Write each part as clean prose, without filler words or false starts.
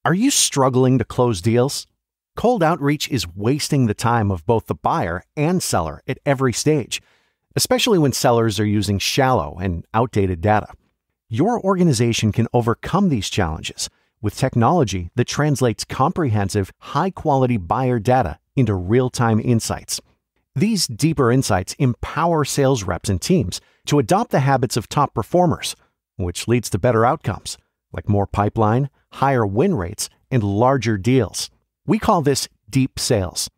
Are you struggling to close deals? Cold outreach is wasting the time of both the buyer and seller at every stage, especially when sellers are using shallow and outdated data. Your organization can overcome these challenges with technology that translates comprehensive, high-quality buyer data into real-time insights. These deeper insights empower sales reps and teams to adopt the habits of top performers, which leads to better outcomes, like more pipeline, higher win rates, and larger deals. We call this deep sales.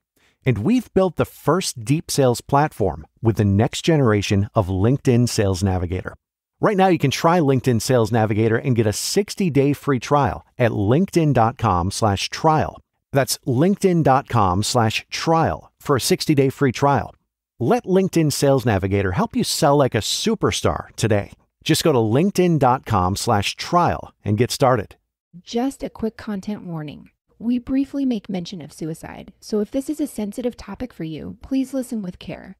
And we've built the first deep sales platform with the next generation of LinkedIn Sales Navigator. Right now, you can try LinkedIn Sales Navigator and get a 60-day free trial at linkedin.com/trial. That's linkedin.com/trial for a 60-day free trial. Let LinkedIn Sales Navigator help you sell like a superstar today. Just go to linkedin.com/trial and get started. Just a quick content warning. We briefly make mention of suicide, so if this is a sensitive topic for you, please listen with care.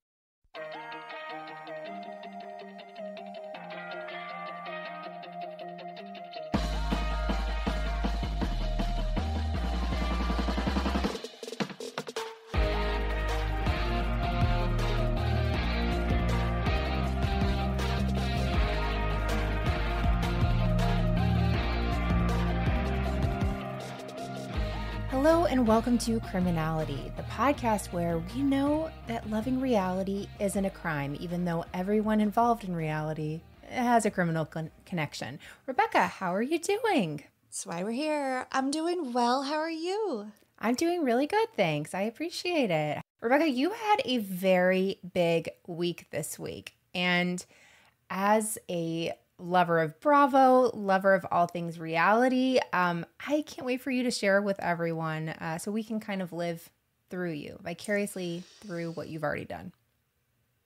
Hello and welcome to Criminality, the podcast where we know that loving reality isn't a crime, even though everyone involved in reality has a criminal connection. Rebekah, how are you doing? That's why we're here. I'm doing well. How are you? I'm doing really good, thanks. I appreciate it. Rebekah, you had a very big week this week, and as a lover of Bravo, lover of all things reality, I can't wait for you to share with everyone so we can kind of live through you, vicariously through what you've already done.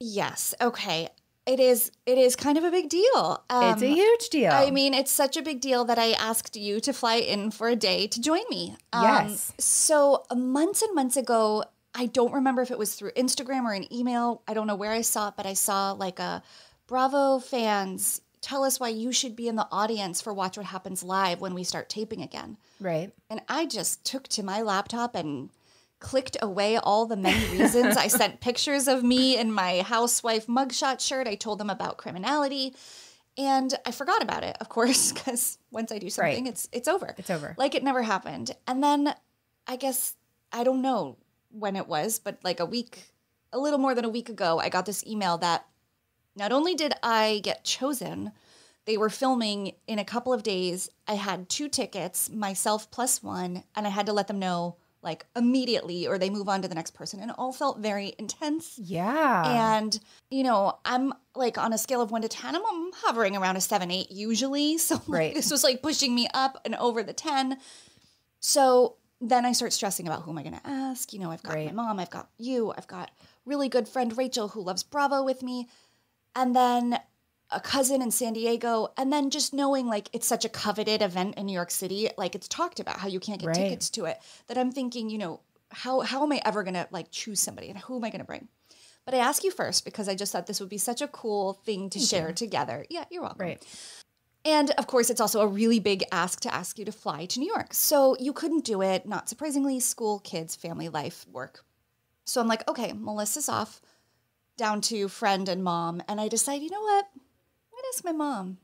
Yes. Okay. It is kind of a big deal. It's a huge deal. I mean, it's such a big deal that I asked you to fly in for a day to join me. Yes. So months and months ago, I don't remember if it was through Instagram or an email. I don't know where I saw it, but I saw like a Bravo fans tell us why you should be in the audience for Watch What Happens Live when we start taping again. Right. And I just took to my laptop and clicked away all the many reasons. I sent pictures of me in my housewife mugshot shirt. I told them about Criminality. And I forgot about it, of course, because once I do something, right. it's over. It's over. Like it never happened. And then I guess, I don't know when it was, but like a little more than a week ago, I got this email that not only did I get chosen, they were filming in a couple of days. I had 2 tickets, myself plus 1, and I had to let them know like immediately or they move on to the next person. And it all felt very intense. Yeah. And, you know, I'm like on a scale of 1 to 10, I'm hovering around a 7, 8 usually. So right. This was like pushing me up and over the 10. So then I start stressing about who am I going to ask? You know, I've got right. my mom, I've got you, I've got really good friend Rachel who loves Bravo with me. And then a cousin in San Diego. And then just knowing like it's such a coveted event in New York City, like it's talked about how you can't get right. tickets to it, that I'm thinking, you know, how am I ever going to like choose somebody and who am I going to bring? But I ask you first because I just thought this would be such a cool thing to share together. Yeah, you're welcome. Right. And of course, it's also a really big ask to ask you to fly to New York. So you couldn't do it. Not surprisingly, school, kids, family, life, work. So I'm like, okay, Melissa's off. Down to friend and mom. And I decide, you know what? I'm going to ask my mom.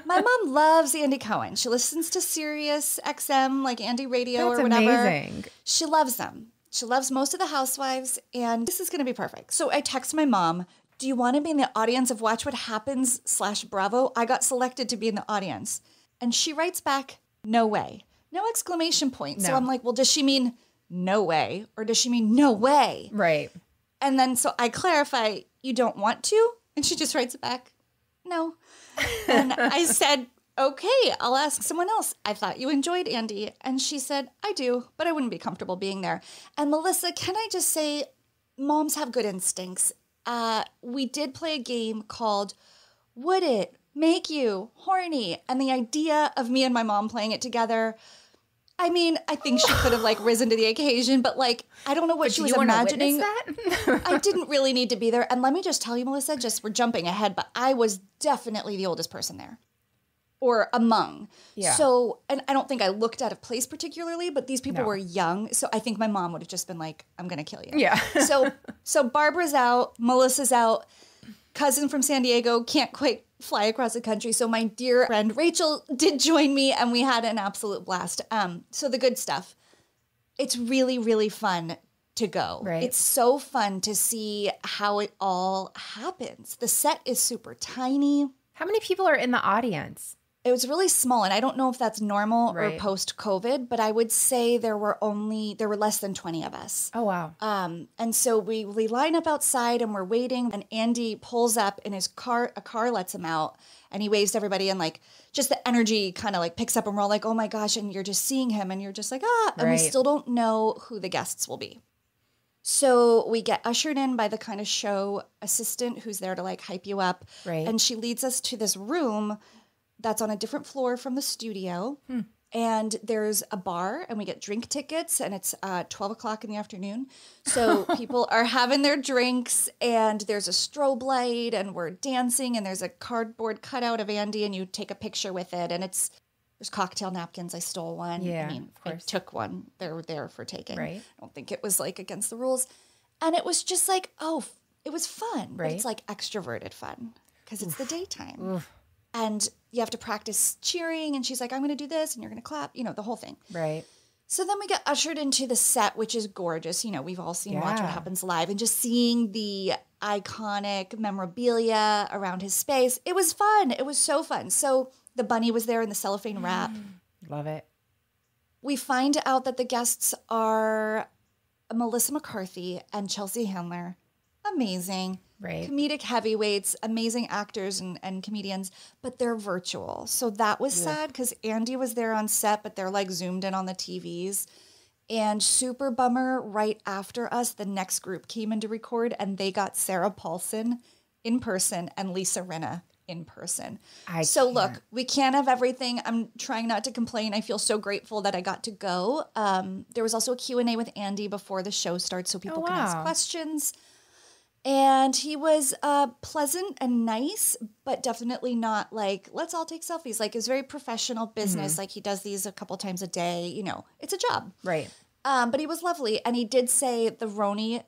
My mom loves Andy Cohen. She listens to Sirius XM, like Andy Radio That's or whatever. Amazing. She loves them. She loves most of the housewives. And this is going to be perfect. So I text my mom, do you want to be in the audience of Watch What Happens /Bravo? I got selected to be in the audience. And she writes back, no way. No exclamation point. No. So I'm like, well, does she mean no way? Or does she mean no way? Right. And then so I clarify, you don't want to? And she just writes it back, no. And I said, okay, I'll ask someone else. I thought you enjoyed Andy. And she said, I do, but I wouldn't be comfortable being there. And Melissa, can I just say, moms have good instincts. We did play a game called Would It Make You Horny? And the idea of me and my mom playing it together, I mean, I think she could have like risen to the occasion, but like, I don't know what she was imagining. That? I didn't really need to be there. And let me just tell you, Melissa, we're jumping ahead, but I was definitely the oldest person there. or among. Yeah. So, and I don't think I looked out of place particularly, but these people No. were young. So I think my mom would have just been like, I'm going to kill you. Yeah. So Barbara's out, Melissa's out, cousin from San Diego can't quite fly across the country. So my dear friend Rachel did join me and we had an absolute blast. So the good stuff. It's really, really fun to go. Right. It's so fun to see how it all happens. The set is super tiny. How many people are in the audience? It was really small, and I don't know if that's normal or Right. post-COVID, but I would say there were less than 20 of us. Oh, wow. And so we line up outside and we're waiting, and Andy pulls up in his car, a car lets him out, and he waves to everybody, and like just the energy kind of like picks up, and we're all like, oh my gosh, and you're just seeing him and you're just like, and we Right. still don't know who the guests will be. So we get ushered in by the kind of show assistant who's there to like hype you up. Right. And she leads us to this room that's on a different floor from the studio. And there's a bar and we get drink tickets and it's 12 o'clock in the afternoon. So people are having their drinks and there's a strobe light and we're dancing and there's a cardboard cutout of Andy and you take a picture with it. And there's cocktail napkins. I stole one. Yeah, I mean, of course. I took one. They were there for taking. Right. I don't think it was like against the rules. And it was just like, it was fun. But Right. it's like extroverted fun because it's the daytime. And you have to practice cheering. And she's like, I'm going to do this and you're going to clap, the whole thing. Right. So then we get ushered into the set, which is gorgeous. We've all seen Watch What Yeah. Happens Live and just seeing the iconic memorabilia around his space. It was fun. It was so fun. So the bunny was there in the cellophane wrap. Love it. We find out that the guests are Melissa McCarthy and Chelsea Handler. Amazing. Right. Comedic heavyweights, amazing actors and comedians, but they're virtual. So that was sad because Andy was there on set, but they're like zoomed in on the TVs. And super bummer, right after us, the next group came in to record and they got Sarah Paulson in person and Lisa Rinna in person. Look, we can't have everything. I'm trying not to complain. I feel so grateful that I got to go. There was also a Q&A with Andy before the show starts so people can ask wow. questions. And he was pleasant and nice, but definitely not like, let's all take selfies. Like, it's very professional business. Like, he does these a couple times a day. It's a job. Right. But he was lovely. And he did say the Roni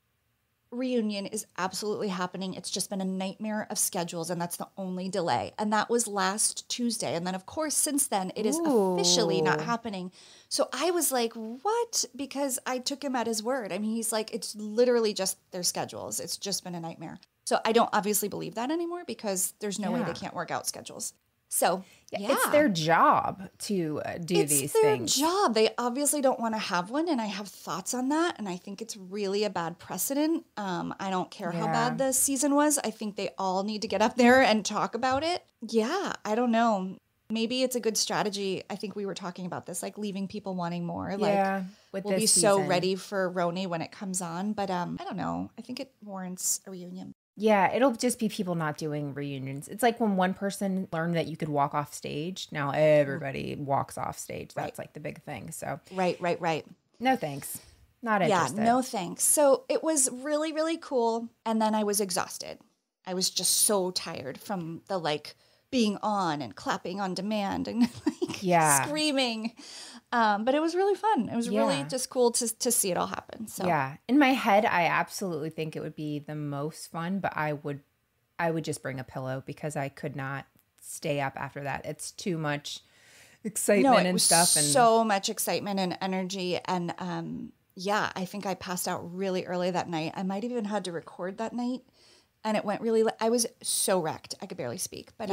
reunion is absolutely happening. It's just been a nightmare of schedules, and that's the only delay. And that was last Tuesday. And then, of course, since then, it is officially not happening. So I was like, what? Because I took him at his word. I mean, he's like, it's literally just their schedules. It's just been a nightmare. So I don't obviously believe that anymore because there's no way they can't work out schedules. So, yeah. It's their job to do these things. It's their job. They obviously don't want to have one, and I have thoughts on that, and I think it's really a bad precedent. I don't care how bad the season was. I think they all need to get up there and talk about it. Yeah, I don't know. Maybe it's a good strategy. I think we were talking about this, like leaving people wanting more. Yeah, like, we'll be so ready for Roni when it comes on, but I don't know. I think it warrants a reunion. Yeah, it'll just be people not doing reunions. It's like when one person learned that you could walk off stage. Now everybody walks off stage. That's like the big thing. So Right. no thanks. Not interested. Yeah, no thanks. So it was really, really cool. And then I was exhausted. I was just so tired from the like being on and clapping on demand and like screaming. But it was really fun. It was really just cool to see it all happen. So yeah, in my head, I absolutely think it would be the most fun, but I would just bring a pillow because I could not stay up after that. It's too much excitement and stuff. And so much excitement and energy. And I think I passed out really early that night. I might have even had to record that night. And it went really, I was so wrecked. I could barely speak, but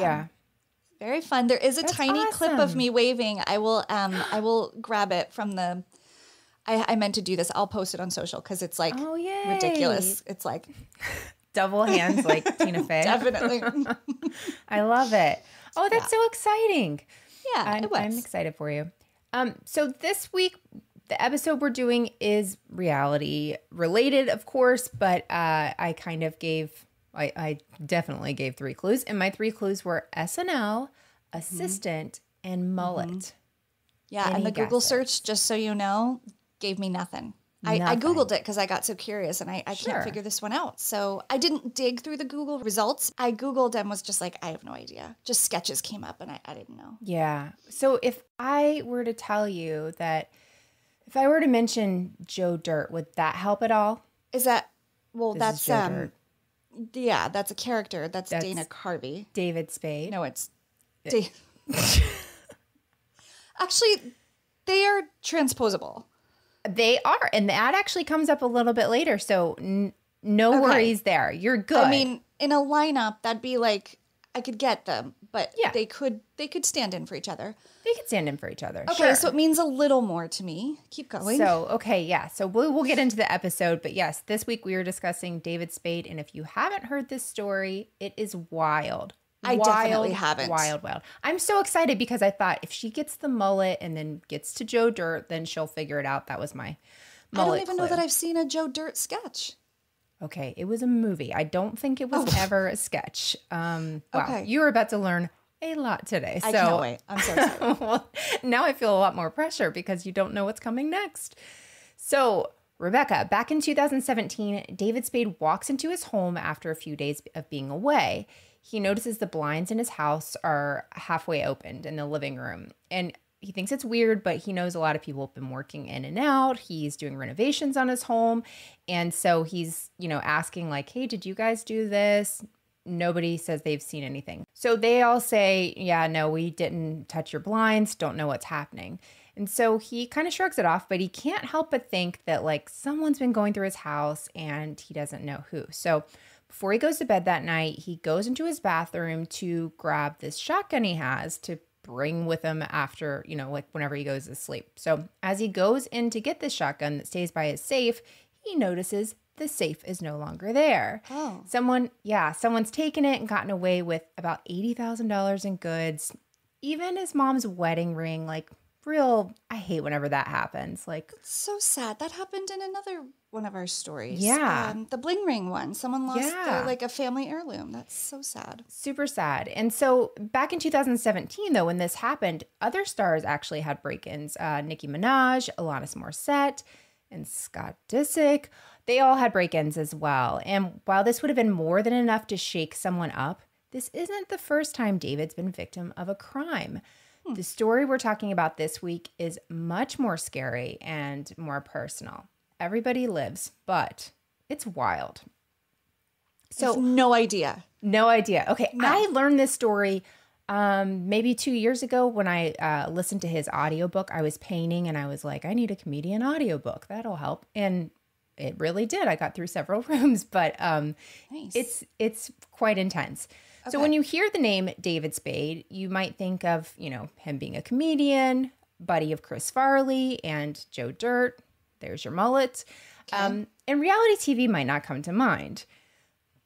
very fun. There is a tiny clip of me waving. I will grab it from the, I meant to do this. I'll post it on social because it's like ridiculous. It's like double hands like Tina Fey. Definitely. I love it. Oh, that's so exciting. Yeah, it was. I'm excited for you. So this week, the episode we're doing is reality related, of course, but I definitely gave 3 clues. And my 3 clues were SNL, assistant, and mullet. Yeah, and the Google search, just so you know, gave me nothing. I Googled it because I got so curious and I Sure. can't figure this one out. So I didn't dig through the Google results. I Googled and was just like, I have no idea. Just sketches came up and I didn't know. Yeah. So if I were to tell you that, if I were to mention Joe Dirt, would that help at all? Is that, well, This that's, is Joe Dirt. yeah, that's a character. That's That's Dana Carvey. David Spade. No, it's, actually, they are transposable. They are. And that actually comes up a little bit later. So no worries there. You're good. I mean, in a lineup, that'd be like, I could get them, but Yeah. they could stand in for each other. they could stand in for each other. Okay, Sure. so it means a little more to me. Keep going. So, okay, yeah. So we'll get into the episode. But yes, this week we are discussing David Spade. And if you haven't heard this story, it is wild. I definitely haven't. Wild. I'm so excited because I thought if she gets the mullet and then gets to Joe Dirt, then she'll figure it out. That was my mullet I don't even know clue. that I've seen a Joe Dirt sketch. Okay, it was a movie. I don't think it was ever a sketch. Wow, Okay. you were about to learn a lot today. I can't wait. I'm so excited. Well, now I feel a lot more pressure because you don't know what's coming next. So, Rebekah, back in 2017, David Spade walks into his home after a few days of being away. He notices the blinds in his house are halfway opened in the living room. And he thinks it's weird, but he knows a lot of people have been working in and out. He's doing renovations on his home. And so he's, asking like, hey, did you guys do this? Nobody says they've seen anything. So they all say, yeah, no, we didn't touch your blinds. Don't know what's happening. And so he kind of shrugs it off, but he can't help but think that like someone's been going through his house and he doesn't know who. So before he goes to bed that night, he goes into his bathroom to grab this shotgun he has to bring with him after, like whenever he goes to sleep. So as he goes in to get this shotgun that stays by his safe, he notices the safe is no longer there. Oh. Someone's taken it and gotten away with about $80,000 in goods. Even his mom's wedding ring, like I hate whenever that happens. Like, So sad. That happened in another one of our stories. Yeah. The bling ring one. Someone lost Yeah. a family heirloom. That's so sad. super sad. And so back in 2017, though, when this happened, other stars actually had break-ins. Nicki Minaj, Alanis Morissette, and Scott Disick. They all had break-ins as well. And while this would have been more than enough to shake someone up, this isn't the first time David's been victim of a crime. The story we're talking about this week is much more scary and more personal. Everybody lives, but it's wild. So no idea. no idea. Okay, No. I learned this story maybe 2 years ago when I listened to his audiobook. I was painting and I was like, I need a comedian audiobook. That'll help. And it really did. I got through several rooms, but Nice. it's quite intense. So Okay. when you hear the name David Spade, you might think of, him being a comedian, buddy of Chris Farley and Joe Dirt. There's your mullet. And reality TV might not come to mind.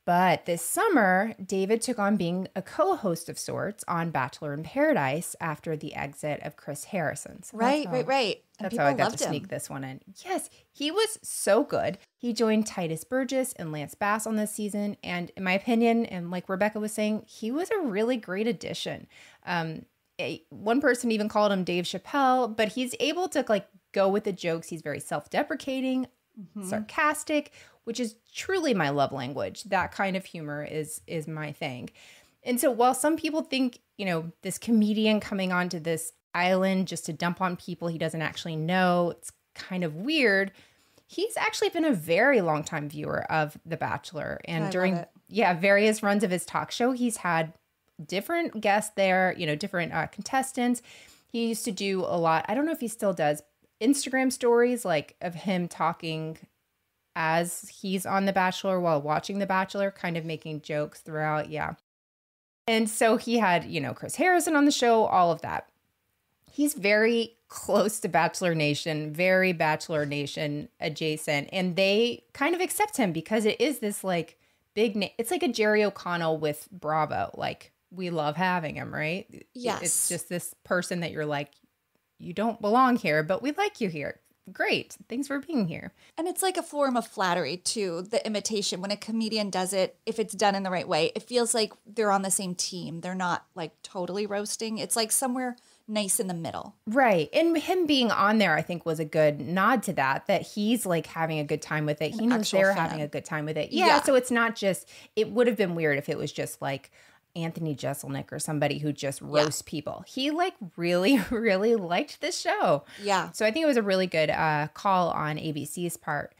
But this summer, David took on being a co-host of sorts on Bachelor in Paradise after the exit of Chris Harrison. So Right. And that's people how I got loved to him. sneak this one in. Yes, he was so good. He joined Titus Burgess and Lance Bass on this season. And in my opinion, and like Rebekah was saying, he was a really great addition. One person even called him Dave Chappelle, but he's able to go with the jokes. He's very self-deprecating, sarcastic, which is truly my love language. That kind of humor is my thing. And so while some people think, this comedian coming onto this island just to dump on people he doesn't actually know, it's kind of weird. He's actually been a very long time viewer of The Bachelor. And I during love it. various runs of his talk show, he's had different guests there, different contestants. He used to do a lot, I don't know if he still does, Instagram stories of him talking as he's on The Bachelor while watching The Bachelor, kind of making jokes throughout. Yeah. And so he had, Chris Harrison on the show, all of that. He's very close to Bachelor Nation, very Bachelor Nation adjacent. And they kind of accept him because it is this big name. It's like a Jerry O'Connell with Bravo. We love having him, right? Yes. It's just this person that you're like, you don't belong here, but we like you here. Great. Thanks for being here. And it's like a form of flattery too, the imitation. When a comedian does it, if it's done in the right way, it feels like they're on the same team. They're not totally roasting. It's like somewhere nice in the middle. Right. And him being on there, I think, was a good nod to that he's like having a good time with it. He knows they're having a good time with it. Yeah. So it's not just, it would have been weird if it was just like Anthony Jeselnik or somebody who just roasts people. He like really, really liked this show. Yeah. So I think it was a really good call on ABC's part.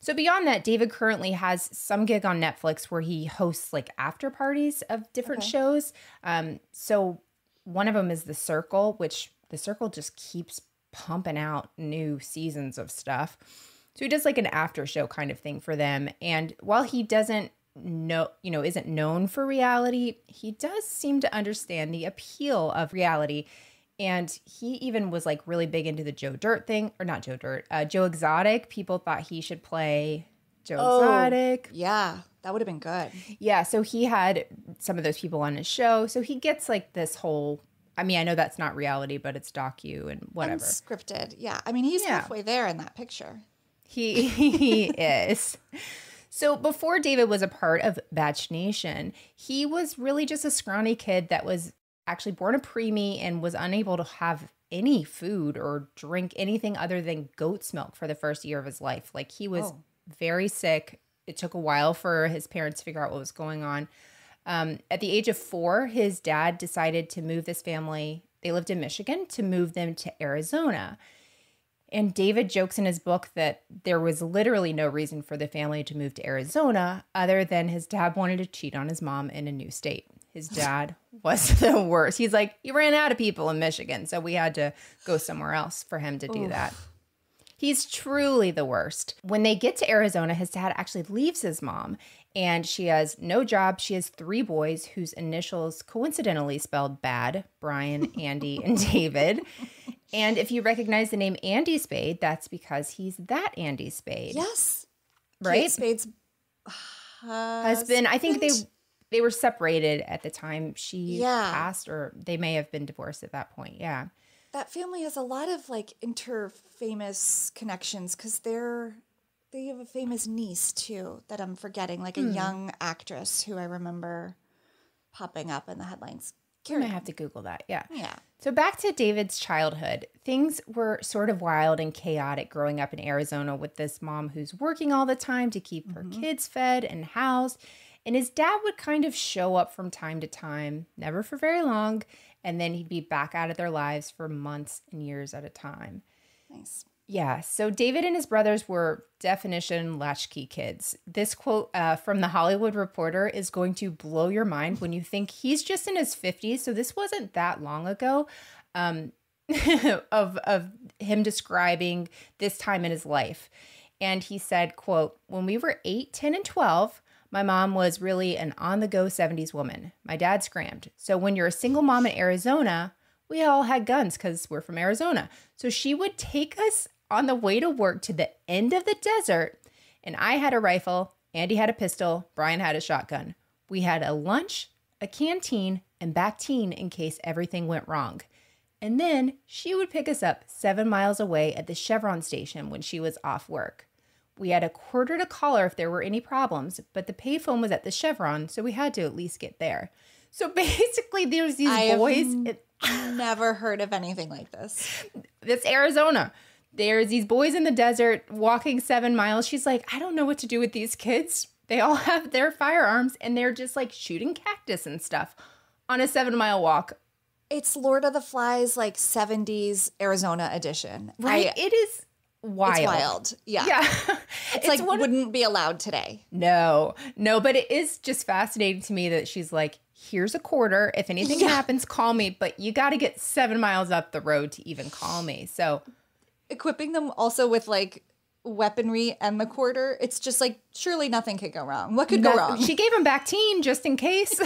So beyond that, David currently has some gig on Netflix where he hosts like after parties of different shows. So one of them is The Circle, which The Circle just keeps pumping out new seasons of stuff. So he does like an after show kind of thing for them. And while he doesn't isn't known for reality, he does seem to understand the appeal of reality. And he even was like really big into the Joe Exotic. People thought he should play Joe Exotic. Yeah, that would have been good. Yeah, so he had some of those people on his show. So he gets like this whole, I mean, I know that's not reality, but it's docu and whatever. Unscripted, yeah. I mean, he's halfway there in that picture. He is. So before David was a part of Batch Nation, he was really just a scrawny kid that was actually born a preemie and was unable to have any food or drink anything other than goat's milk for the first year of his life. Like he was very sick. It took a while for his parents to figure out what was going on. At the age of 4, his dad decided to move this family. They lived in Michigan, to move them to Arizona. And David jokes in his book that there was literally no reason for the family to move to Arizona other than his dad wanted to cheat on his mom in a new state. His dad was the worst. He's like, he ran out of people in Michigan, so we had to go somewhere else for him to do that. He's truly the worst. When they get to Arizona, his dad actually leaves his mom, and she has no job. She has 3 boys whose initials coincidentally spelled bad: Brian, Andy, and David. And if you recognize the name Andy Spade, that's because he's that Andy Spade. Yes. Right? Kate Spade's husband. I think they were separated at the time she passed, or they may have been divorced at that point. Yeah. That family has a lot of like inter-famous connections because they have a famous niece too that I'm forgetting, like a young actress who I remember popping up in the headlines. I might have to Google that. Yeah. Yeah. So back to David's childhood. Things were sort of wild and chaotic growing up in Arizona with this mom who's working all the time to keep her kids fed and housed. And his dad would kind of show up from time to time, never for very long, and then he'd be back out of their lives for months and years at a time. Nice. Yeah, so David and his brothers were definition latchkey kids. This quote from The Hollywood Reporter is going to blow your mind when you think he's just in his 50s, so this wasn't that long ago, of him describing this time in his life. And he said, quote, "When we were 8, 10, and 12, my mom was really an on-the-go 70s woman. My dad scrammed. So when you're a single mom in Arizona, we all had guns because we're from Arizona. So she would take us on the way to work to the end of the desert, and I had a rifle, Andy had a pistol, Brian had a shotgun. We had a lunch, a canteen, and backteen in case everything went wrong. And then she would pick us up 7 miles away at the Chevron station when she was off work. We had a quarter to call her if there were any problems, but the payphone was at the Chevron, so we had to at least get there." So basically, there's these boys. I've never heard of anything like this. It's Arizona. There's these boys in the desert walking 7 miles. She's like, I don't know what to do with these kids. They all have their firearms, and they're just like shooting cactus and stuff on a 7-mile walk. It's Lord of the Flies, like 70s Arizona edition. Right? It is wild. It's wild. Yeah. It's like wouldn't be allowed today. No, but it is just fascinating to me that she's like, here's a quarter. If anything happens, call me. But you got to get 7 miles up the road to even call me. So equipping them also with like weaponry and the quarter, it's just like, surely nothing could go wrong. What could go wrong? She gave him back-teen just in case.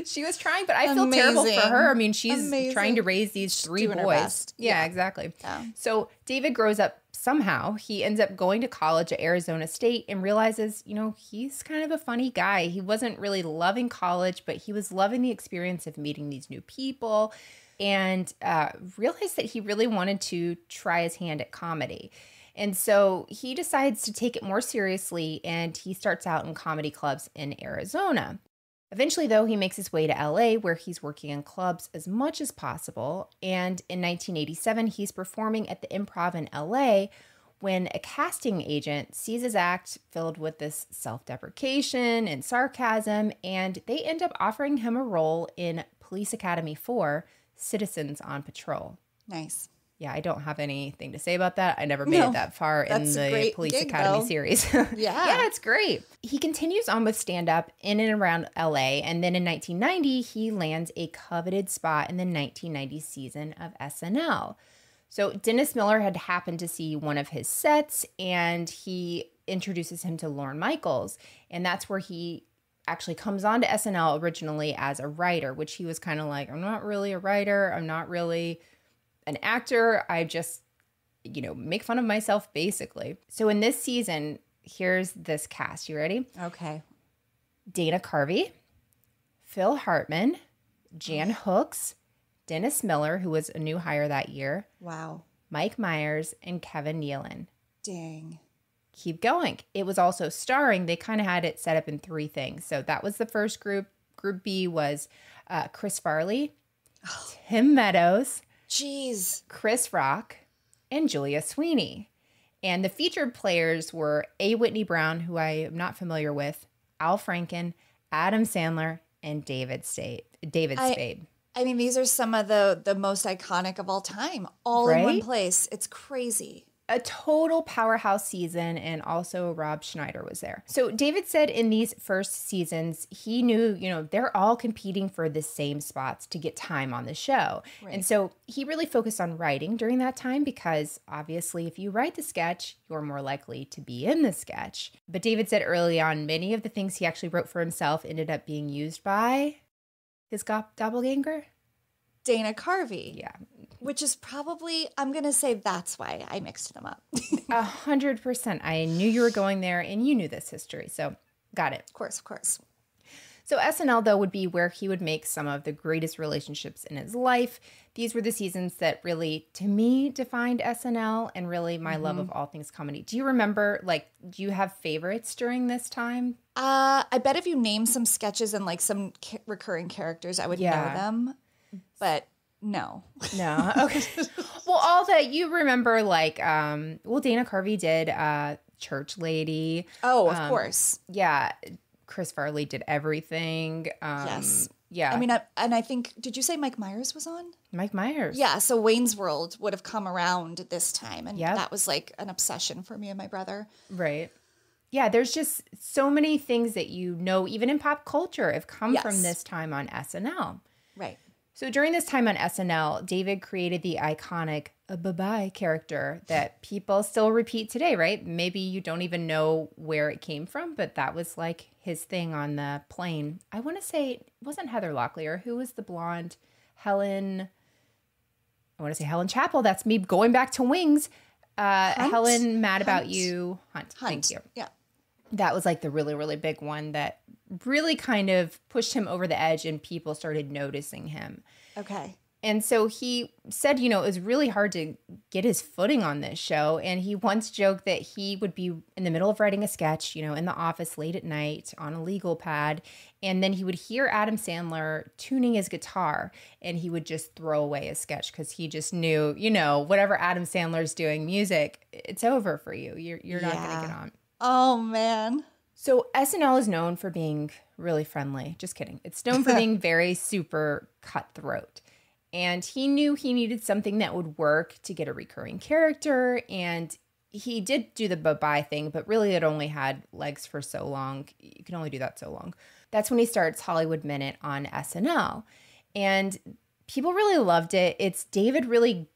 She was trying, but I feel terrible for her. I mean, she's trying to raise these 3 boys. Yeah, exactly. Yeah. So David grows up somehow. He ends up going to college at Arizona State and realizes, he's kind of a funny guy. He wasn't really loving college, but he was loving the experience of meeting these new people, and realized that he really wanted to try his hand at comedy. And so he decides to take it more seriously, and he starts out in comedy clubs in Arizona. Eventually, though, he makes his way to LA where he's working in clubs as much as possible. And in 1987, he's performing at the Improv in LA when a casting agent sees his act filled with this self-deprecation and sarcasm, and they end up offering him a role in Police Academy 4, Citizens on Patrol. Nice. Yeah, I don't have anything to say about that. I never made it that far in the Police Academy series. Yeah, it's great. He continues on with stand-up in and around LA, and then in 1990, he lands a coveted spot in the 1990 season of SNL. So Dennis Miller had happened to see one of his sets, and he introduces him to Lorne Michaels, and that's where he actually comes on to SNL originally as a writer, which he was kind of like, I'm not really a writer, I'm not really an actor, I just, make fun of myself, basically. So in this season, here's this cast. You ready? Okay. Dana Carvey, Phil Hartman, Jan Hooks, Dennis Miller, who was a new hire that year. Wow. Mike Myers, and Kevin Nealon. Dang. Keep going. It was also starring. They kind of had it set up in 3 things. So that was the first group. Group B was Chris Farley, Tim Meadows, Jeez. Chris Rock, and Julia Sweeney. And the featured players were A. Whitney Brown, who I am not familiar with, Al Franken, Adam Sandler, and David Spade. I mean, these are some of the most iconic of all time, all in one place. It's crazy. A total powerhouse season, and also Rob Schneider was there. So David said in these first seasons, he knew, they're all competing for the same spots to get time on the show. Right. And so he really focused on writing during that time because obviously if you write the sketch, you're more likely to be in the sketch. But David said early on, many of the things he actually wrote for himself ended up being used by his doppelganger? Dana Carvey. Yeah. Which is probably, I'm going to say that's why I mixed them up. 100%. I knew you were going there and you knew this history. So got it. Of course. So SNL, though, would be where he would make some of the greatest relationships in his life. These were the seasons that really, to me, defined SNL and really my love of all things comedy. Do you remember, do you have favorites during this time? I bet if you name some sketches and some recurring characters, I would know them. But no. Okay. Well, all that you remember, Dana Carvey did Church Lady. Oh, of course. Yeah. Chris Farley did everything. Yes. Yeah. I mean, and I think, did you say Mike Myers was on? Mike Myers. Yeah. So Wayne's World would have come around at this time. And that was an obsession for me and my brother. Right. Yeah. There's just so many things that even in pop culture, have come from this time on SNL. Right. So during this time on SNL, David created the iconic bye-bye character that people still repeat today, right? Maybe you don't even know where it came from, but that was his thing on the plane. I want to say it wasn't Heather Locklear. Who was the blonde? Helen Chappell. That's me going back to Wings. Helen, Mad About You. Hunt. Thank you. Yeah. That was the really, really big one that really kind of pushed him over the edge and people started noticing him. Okay. And so he said, it was really hard to get his footing on this show. And he once joked that he would be in the middle of writing a sketch, in the office late at night on a legal pad. And then he would hear Adam Sandler tuning his guitar and he would just throw away his sketch because he just knew, whatever Adam Sandler's doing music, it's over for you. You're not going to get on. Oh, man. So SNL is known for being really friendly. Just kidding. It's known for being very super cutthroat. And he knew he needed something that would work to get a recurring character. And he did do the bye-bye thing, but really it only had legs for so long. You can only do that so long. That's when he starts Hollywood Minute on SNL. And people really loved it. It's David really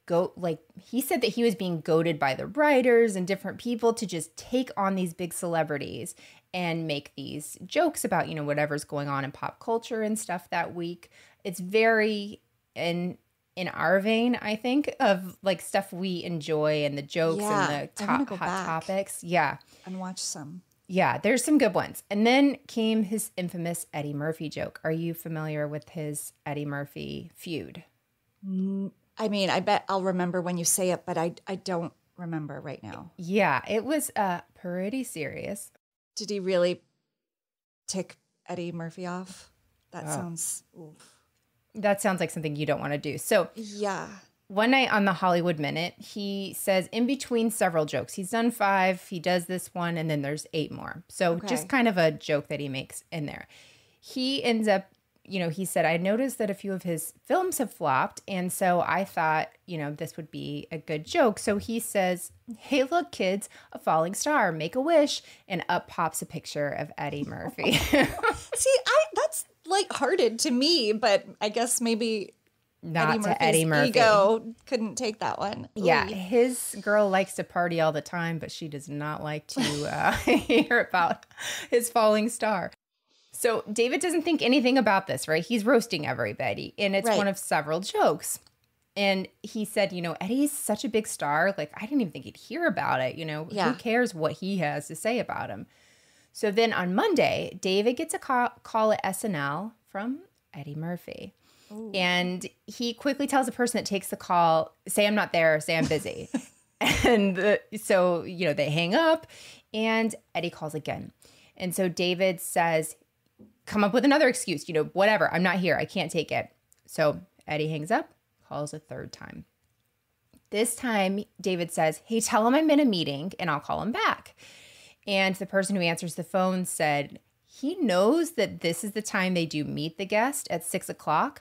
he said that he was being goaded by the writers and different people to just take on these big celebrities and make these jokes about, whatever's going on in pop culture and stuff that week. It's very in our vein, I think, of stuff we enjoy and the jokes and the hot topics. Yeah. And watch some. Yeah, there's some good ones. And then came his infamous Eddie Murphy joke. Are you familiar with his Eddie Murphy feud? I mean, I bet I'll remember when you say it, but I don't remember right now. Yeah, it was pretty serious. Did he really tick Eddie Murphy off? That sounds... Oof. That sounds like something you don't want to do. So yeah. One night on the Hollywood Minute, he says in between several jokes, he's done 5, he does this one, and then there's 8 more. So just kind of a joke that he makes in there. He ends up, he said, I noticed that a few of his films have flopped, and so I thought, this would be a good joke. So he says, hey, look, kids, a falling star, make a wish, and up pops a picture of Eddie Murphy. See, that's lighthearted to me, but I guess maybe... Not to Eddie Murphy. Ego couldn't take that one. Yeah, his girl likes to party all the time, but she does not like to hear about his falling star. So David doesn't think anything about this, right? He's roasting everybody, and it's one of several jokes. And he said, Eddie's such a big star. Like, I didn't even think he'd hear about it. Who cares what he has to say about him? So then on Monday, David gets a call at SNL from Eddie Murphy. Ooh. And he quickly tells the person that takes the call, say I'm not there, say I'm busy. And so, they hang up and Eddie calls again. And so David says, come up with another excuse, whatever, I'm not here, I can't take it. So Eddie hangs up, calls a third time. This time, David says, hey, tell him I'm in a meeting and I'll call him back. And the person who answers the phone said, he knows that this is the time they do meet the guest at 6:00,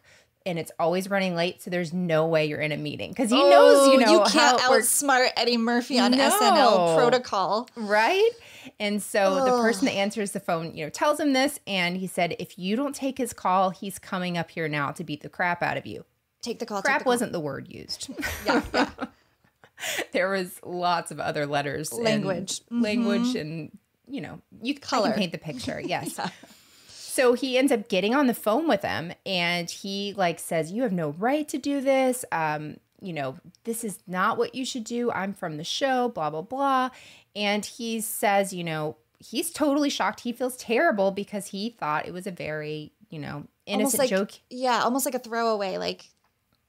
and it's always running late. So there's no way you're in a meeting because he knows, you can't outsmart Eddie Murphy on SNL protocol, right? And so the person that answers the phone, tells him this, and he said, if you don't take his call, he's coming up here now to beat the crap out of you. Take the call. Crap wasn't the word used. Yeah. There was lots of other letters, language, and. You can paint the picture. Yes. Yeah. So he ends up getting on the phone with him and he says, you have no right to do this. This is not what you should do. I'm from the show, blah, blah, blah. And he says, he's totally shocked. He feels terrible because he thought it was a very, innocent joke. Yeah. Almost like a throwaway,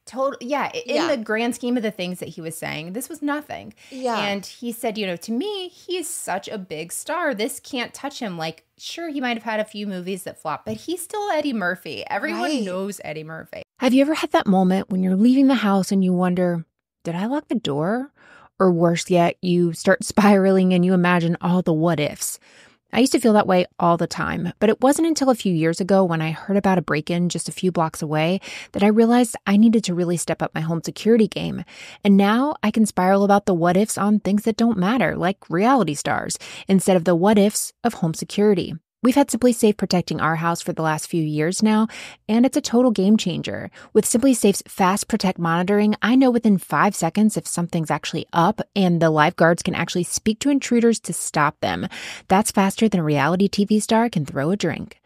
in the grand scheme of the things that he was saying, this was nothing. Yeah. And he said, to me, he's such a big star. This can't touch him. Sure, he might have had a few movies that flop, but he's still Eddie Murphy. Everyone knows Eddie Murphy. Have you ever had that moment when you're leaving the house and you wonder, did I lock the door? Or worse yet, you start spiraling and you imagine all the what ifs. I used to feel that way all the time, but it wasn't until a few years ago when I heard about a break-in just a few blocks away that I realized I needed to really step up my home security game. And now I can spiral about the what-ifs on things that don't matter, like reality stars, instead of the what-ifs of home security. We've had Simply Safe protecting our house for the last few years now, and it's a total game changer. With Simply Safe's Fast Protect monitoring, I know within 5 seconds if something's actually up, and the lifeguards can actually speak to intruders to stop them. That's faster than a reality TV star can throw a drink.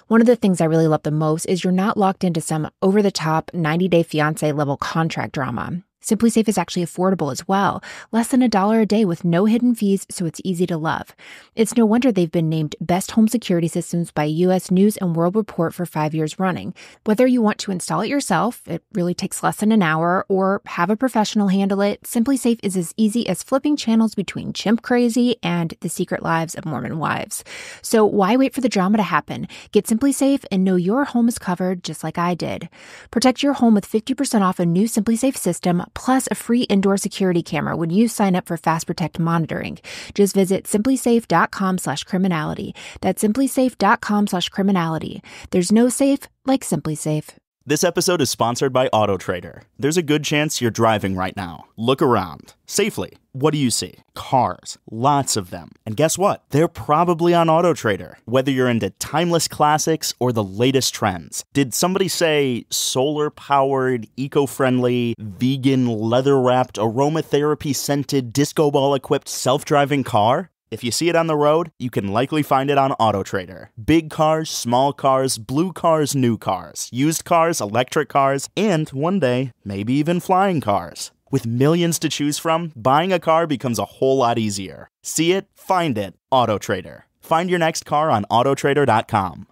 One of the things I really love the most is you're not locked into some over-the-top 90-day fiancé level contract drama. Simply Safe is actually affordable as well, less than $1 a day with no hidden fees, so it's easy to love. It's no wonder they've been named Best Home Security Systems by U.S. News and World Report for 5 years running. Whether you want to install it yourself, it really takes less than an hour, or have a professional handle it, Simply Safe is as easy as flipping channels between Chimp Crazy and The Secret Lives of Mormon Wives. So why wait for the drama to happen? Get Simply Safe and know your home is covered just like I did. Protect your home with 50% off a new Simply Safe system, plus a free indoor security camera when you sign up for Fast Protect monitoring. Just visit simplysafe.com/criminality. That's simplysafe.com/criminality. There's no safe like Simply Safe. This episode is sponsored by AutoTrader. There's a good chance you're driving right now. Look around. Safely. What do you see? Cars. Lots of them. And guess what? They're probably on AutoTrader. Whether you're into timeless classics or the latest trends. Did somebody say solar-powered, eco-friendly, vegan, leather-wrapped, aromatherapy-scented, disco ball-equipped, self-driving car? If you see it on the road, you can likely find it on AutoTrader. Big cars, small cars, blue cars, new cars, used cars, electric cars, and one day, maybe even flying cars. With millions to choose from, buying a car becomes a whole lot easier. See it, find it, AutoTrader. Find your next car on autotrader.com.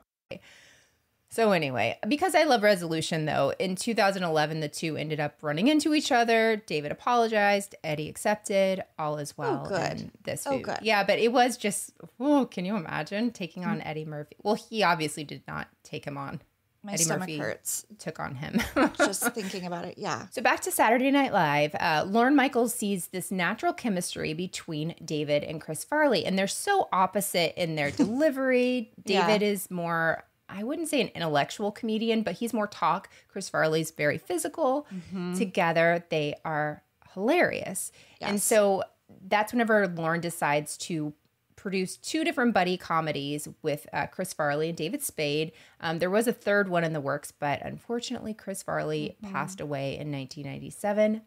So anyway, because I love resolution, though, in 2011, the two ended up running into each other. David apologized. Eddie accepted. All is well. Oh, good. In this Oh, food. good. Yeah, but it was just, can you imagine taking on Eddie Murphy? Well, he obviously did not take him on. My Eddie stomach Murphy hurts took on him. just thinking about it. Yeah. So back to Saturday Night Live, Lorne Michaels sees this natural chemistry between David and Chris Farley, and they're so opposite in their delivery. David is more, I wouldn't say an intellectual comedian, but he's more talk. Chris Farley's very physical. Together, they are hilarious. Yes. And so that's whenever Lorne decides to produce 2 different buddy comedies with Chris Farley and David Spade. There was a third one in the works, but unfortunately, Chris Farley passed away in 1997.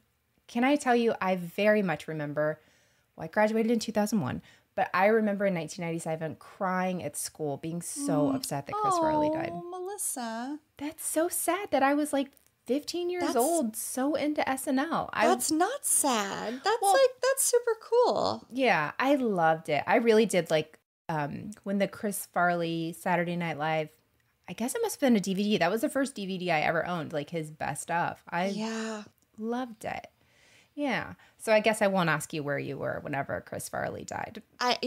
Can I tell you, I very much remember, well, I graduated in 2001, but I remember in 1997 crying at school, being so upset that Chris Farley died. Oh, Melissa. That's so sad that I was like 15 years old, so into SNL. That's not sad. That's super cool. Yeah, I loved it. I really did like when the Chris Farley Saturday Night Live, I guess it must have been a DVD. That was the first DVD I ever owned, like his best of. I loved it. Yeah. So I guess I won't ask you where you were whenever Chris Farley died. I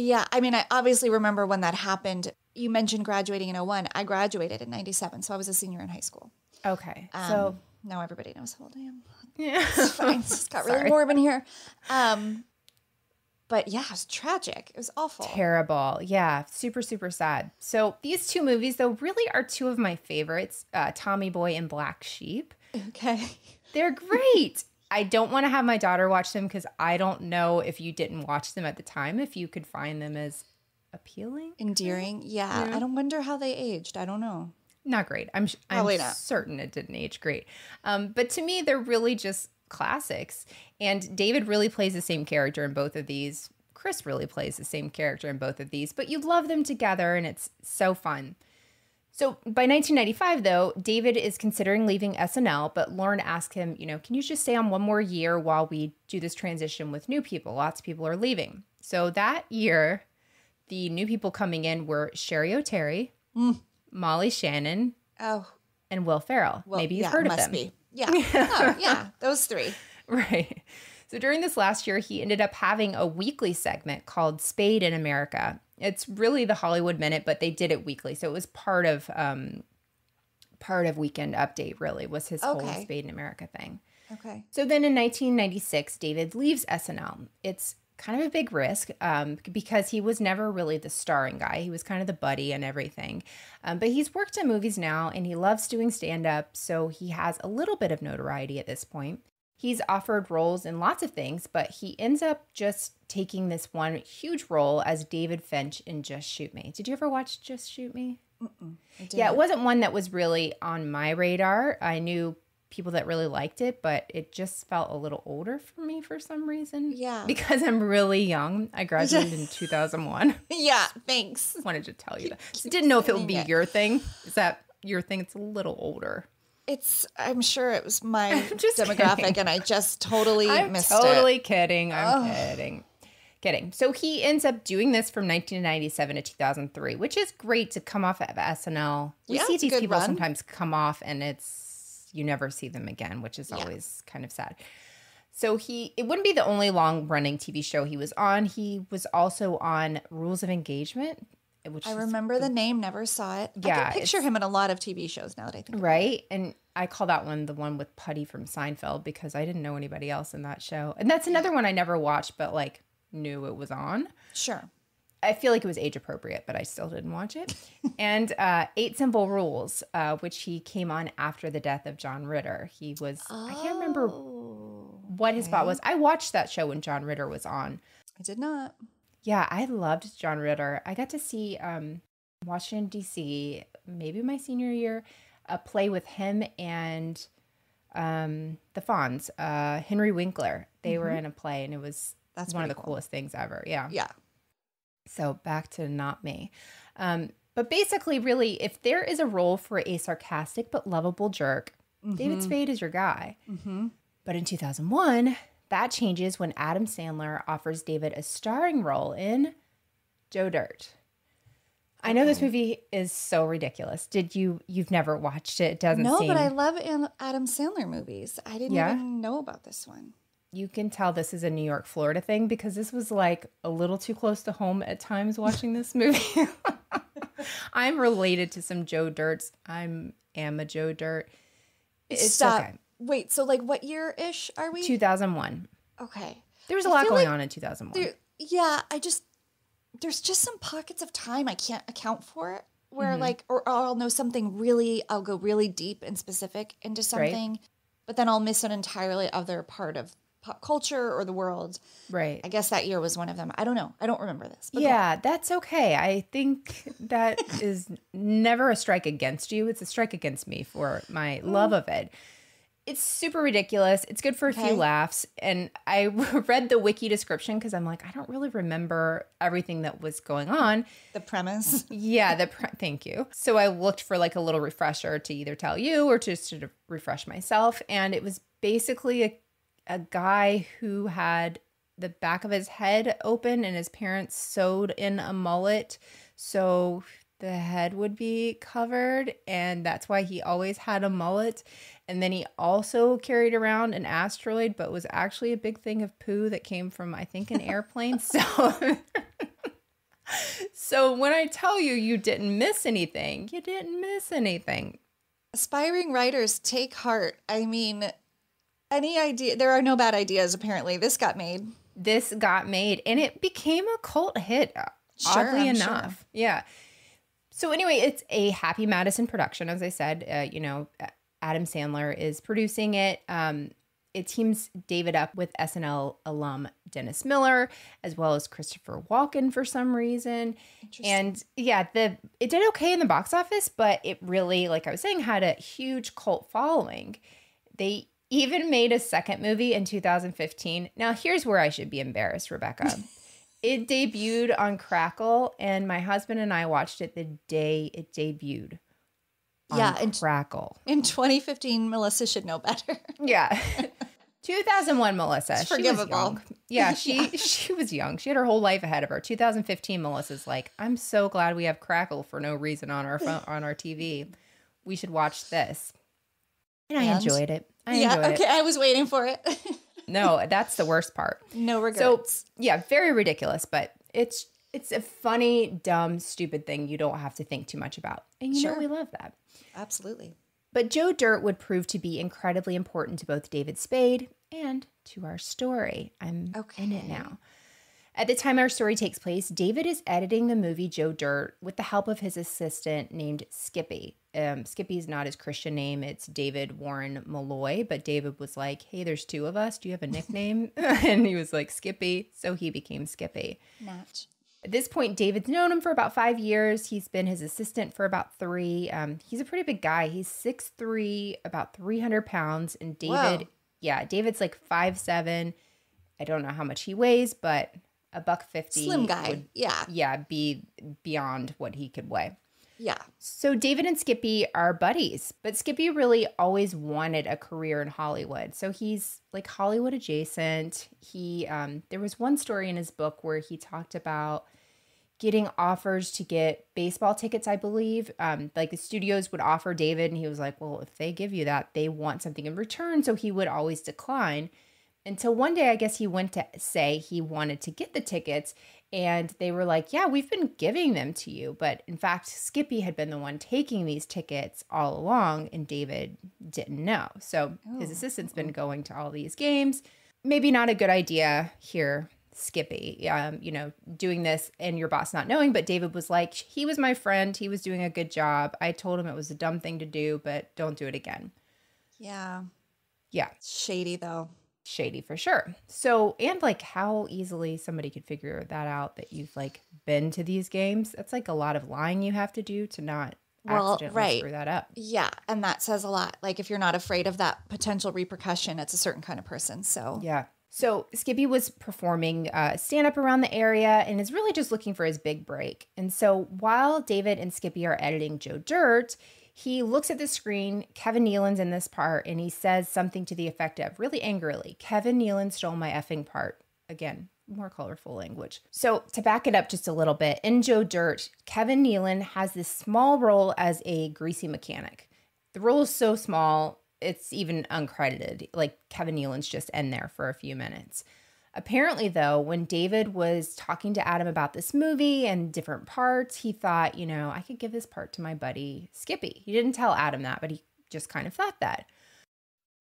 obviously remember when that happened. You mentioned graduating in 01. I graduated in 97, so I was a senior in high school. Okay. So now everybody knows how old I am. yeah. It's fine. It's got really warm in here. But yeah, it was tragic. It was awful. Terrible. Yeah. Super, super sad. So these 2 movies, though, really are 2 of my favorites, Tommy Boy and Black Sheep. Okay. They're great. I don't want to have my daughter watch them because I don't know if you didn't watch them at the time, if you could find them as appealing. Endearing. Yeah. I don't wonder how they aged. I don't know. Not great. I'm certain it didn't age great. But to me, they're really just classics. And David really plays the same character in both of these. Chris really plays the same character in both of these. But you love them together, and it's so fun. So by 1995, though, David is considering leaving SNL, but Lorne asked him, can you just stay on one more year while we do this transition with new people? Lots of people are leaving. So that year, the new people coming in were Sherry O'Terry, Molly Shannon, and Will Ferrell. Well, maybe you've heard of them. Must be. Yeah. Oh, yeah. Those 3. Right. So during this last year, he ended up having a weekly segment called Spade in America. It's really the Hollywood Minute, but they did it weekly. So it was part of Weekend Update, really, was his whole Spade in America thing. Okay. So then in 1996, David leaves SNL. It's kind of a big risk because he was never really the starring guy. He was kind of the buddy and everything. But he's worked in movies now, and he loves doing stand-up, so he has a little bit of notoriety at this point. He's offered roles in lots of things, but he ends up just taking this one huge role as David Finch in Just Shoot Me. Did you ever watch Just Shoot Me? Yeah, it wasn't one that was really on my radar. I knew people that really liked it, but it just felt a little older for me for some reason. Yeah. Because I'm really young. I graduated in 2001. Yeah, thanks. Wanted to tell you that. Just didn't know if it would be your thing. Is that your thing? It's a little older. I'm sure it was my demographic, kidding. And I just totally missed it. I'm totally kidding. I'm kidding. So he ends up doing this from 1997 to 2003, which is great to come off of SNL. We see these people sometimes come off, and you never see them again, which is always kind of sad. So it wouldn't be the only long-running TV show he was on. He was also on Rules of Engagement. I remember the name, never saw it. Yeah, I can picture him in a lot of TV shows now that I think about it. Right? And I call that one the one with Putty from Seinfeld because I didn't know anybody else in that show. And that's another one I never watched, but knew it was on. Sure. I feel like it was age appropriate, but I still didn't watch it. And 8 Simple Rules, which he came on after the death of John Ritter. He was, I can't remember what his spot was. I watched that show when John Ritter was on. I did not. Yeah, I loved John Ritter. I got to see Washington, D.C., maybe my senior year, a play with him and the Fonz, Henry Winkler. They were in a play, and that's one of the coolest things ever. Yeah. Yeah. So back to not me. But basically, really, if there is a role for a sarcastic but lovable jerk, David Spade is your guy. But in 2001... that changes when Adam Sandler offers David a starring role in Joe Dirt. I know this movie is so ridiculous. You've never watched it? It doesn't seem... No, but I love Adam Sandler movies. I didn't even know about this one. You can tell this is a New York, Florida thing because this was a little too close to home at times watching this movie. I'm related to some Joe Dirts. Am a Joe Dirt. It's Stop. okay. Wait, so like what year-ish are we? 2001. Okay. There was a lot going on in 2001. There's just some pockets of time I can't account for it where like, or I'll know something really, I'll go really deep and specific into something, but then I'll miss an entirely other part of pop culture or the world. Right. I guess that year was one of them. I don't know. I don't remember this. But Yeah, that's okay. I think that is never a strike against you. It's a strike against me for my love of it. It's super ridiculous. It's good for a few laughs. And I read the wiki description because I'm like, I don't really remember everything that was going on. the premise. Yeah, thank you. So I looked for like a little refresher to either tell you or just to refresh myself. And it was basically a guy who had the back of his head open and his parents sewed in a mullet so the head would be covered, and that's why he always had a mullet. And then he also carried around an asteroid, but was actually a big thing of poo that came from, I think, an airplane. So when I tell you you didn't miss anything, you didn't miss anything. Aspiring writers, take heart. I mean, any idea? There are no bad ideas, apparently. This got made. And it became a cult hit, oddly I'm enough. sure. Yeah. So anyway, it's a Happy Madison production, as I said. Adam Sandler is producing it. It teams David up with SNL alum Dennis Miller, as well as Christopher Walken for some reason. And yeah, it did okay in the box office, but it really, like I was saying, had a huge cult following. They even made a second movie in 2015. Now, here's where I should be embarrassed, Rebekah. It debuted on Crackle, and my husband and I watched it the day it debuted on Crackle. In 2015, Melissa should know better. Yeah. 2001 Melissa. It's forgivable. She was young. Yeah, she was young. She had her whole life ahead of her. 2015 Melissa's like, I'm so glad we have Crackle for no reason on our phone, on our TV. We should watch this. And I enjoyed it. I enjoyed it. I was waiting for it. No, that's the worst part. No regrets. So, yeah, very ridiculous, but it's a funny, dumb, stupid thing you don't have to think too much about. And you know we love that. Absolutely. But Joe Dirt would prove to be incredibly important to both David Spade and to our story. I'm in it now. At the time our story takes place, David is editing the movie Joe Dirt with the help of his assistant named Skippy. Skippy's not his Christian name. It's David Warren Malloy. But David was like, hey, there's two of us. Do you have a nickname? And he was like, Skippy. So he became Skippy. Match. At this point, David's known him for about 5 years. He's been his assistant for about 3. He's a pretty big guy. He's 6'3", about 300 pounds. And David, David's like 5'7". I don't know how much he weighs, but $150. Slim guy. Would, be beyond what he could weigh. Yeah. So David and Skippy are buddies, but Skippy really always wanted a career in Hollywood. So he's like Hollywood adjacent. There was one story in his book where he talked about getting offers to get baseball tickets, I believe. Like the studios would offer David, and he was like, well, if they give you that, they want something in return. So he would always decline. Until one day, I guess he went to say he wanted to get the tickets, and they were like, yeah, we've been giving them to you. But in fact, Skippy had been the one taking these tickets all along, and David didn't know. So his assistant's been going to all these games. Maybe not a good idea here, Skippy, doing this and your boss not knowing. But David was like, he was my friend. He was doing a good job. I told him it was a dumb thing to do, but don't do it again. Yeah. Yeah. Shady, though. Shady for sure. So, and like how easily somebody could figure that out, that you've like been to these games. That's like a lot of lying you have to do to not accidentally screw that up. Yeah. And that says a lot. Like if you're not afraid of that potential repercussion, it's a certain kind of person. So yeah. So Skippy was performing stand-up around the area and is really just looking for his big break. And so while David and Skippy are editing Joe Dirt, he looks at the screen. Kevin Nealon's in this part, and he says something to the effect of, really angrily, Kevin Nealon stole my effing part. Again, more colorful language. So to back it up just a little bit, in Joe Dirt, Kevin Nealon has this small role as a greasy mechanic. The role is so small, it's even uncredited. Like Kevin Nealon's just in there for a few minutes. Apparently, though, when David was talking to Adam about this movie and different parts, he thought, I could give this part to my buddy Skippy. He didn't tell Adam that, but he just kind of thought that.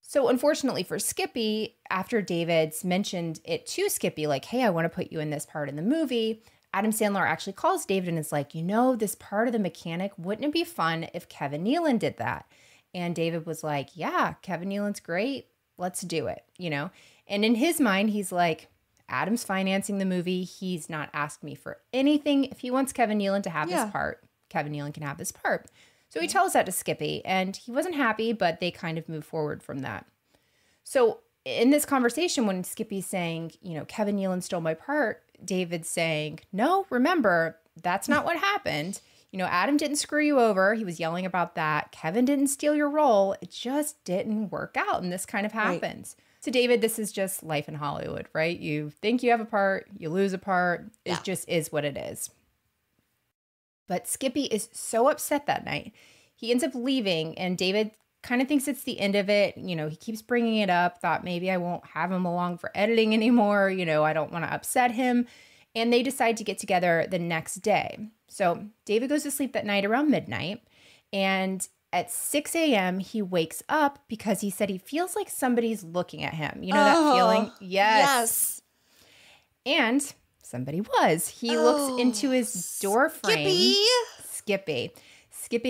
So unfortunately for Skippy, after David's mentioned it to Skippy, like, hey, I want to put you in this part in the movie, Adam Sandler actually calls David and is like, this part of the mechanic, wouldn't it be fun if Kevin Nealon did that? And David was like, yeah, Kevin Nealon's great. Let's do it, And in his mind, he's like, Adam's financing the movie. He's not asked me for anything. If he wants Kevin Nealon to have this part, Kevin Nealon can have this part. So he tells that to Skippy, and he wasn't happy, but they kind of move forward from that. So in this conversation, when Skippy's saying, Kevin Nealon stole my part, David's saying, no, remember, that's not what happened. Adam didn't screw you over. He was yelling about that. Kevin didn't steal your role. It just didn't work out, and this kind of happens. Right. So, David, this is just life in Hollywood, right? You think you have a part, you lose a part. It just is what it is. But Skippy is so upset that night. He ends up leaving, and David kind of thinks it's the end of it. He keeps bringing it up, thought maybe I won't have him along for editing anymore. I don't want to upset him. And they decide to get together the next day. So David goes to sleep that night around midnight, and at 6 a.m., he wakes up because he said he feels like somebody's looking at him. That feeling? Yes. And somebody was. He looks into his door frame. Skippy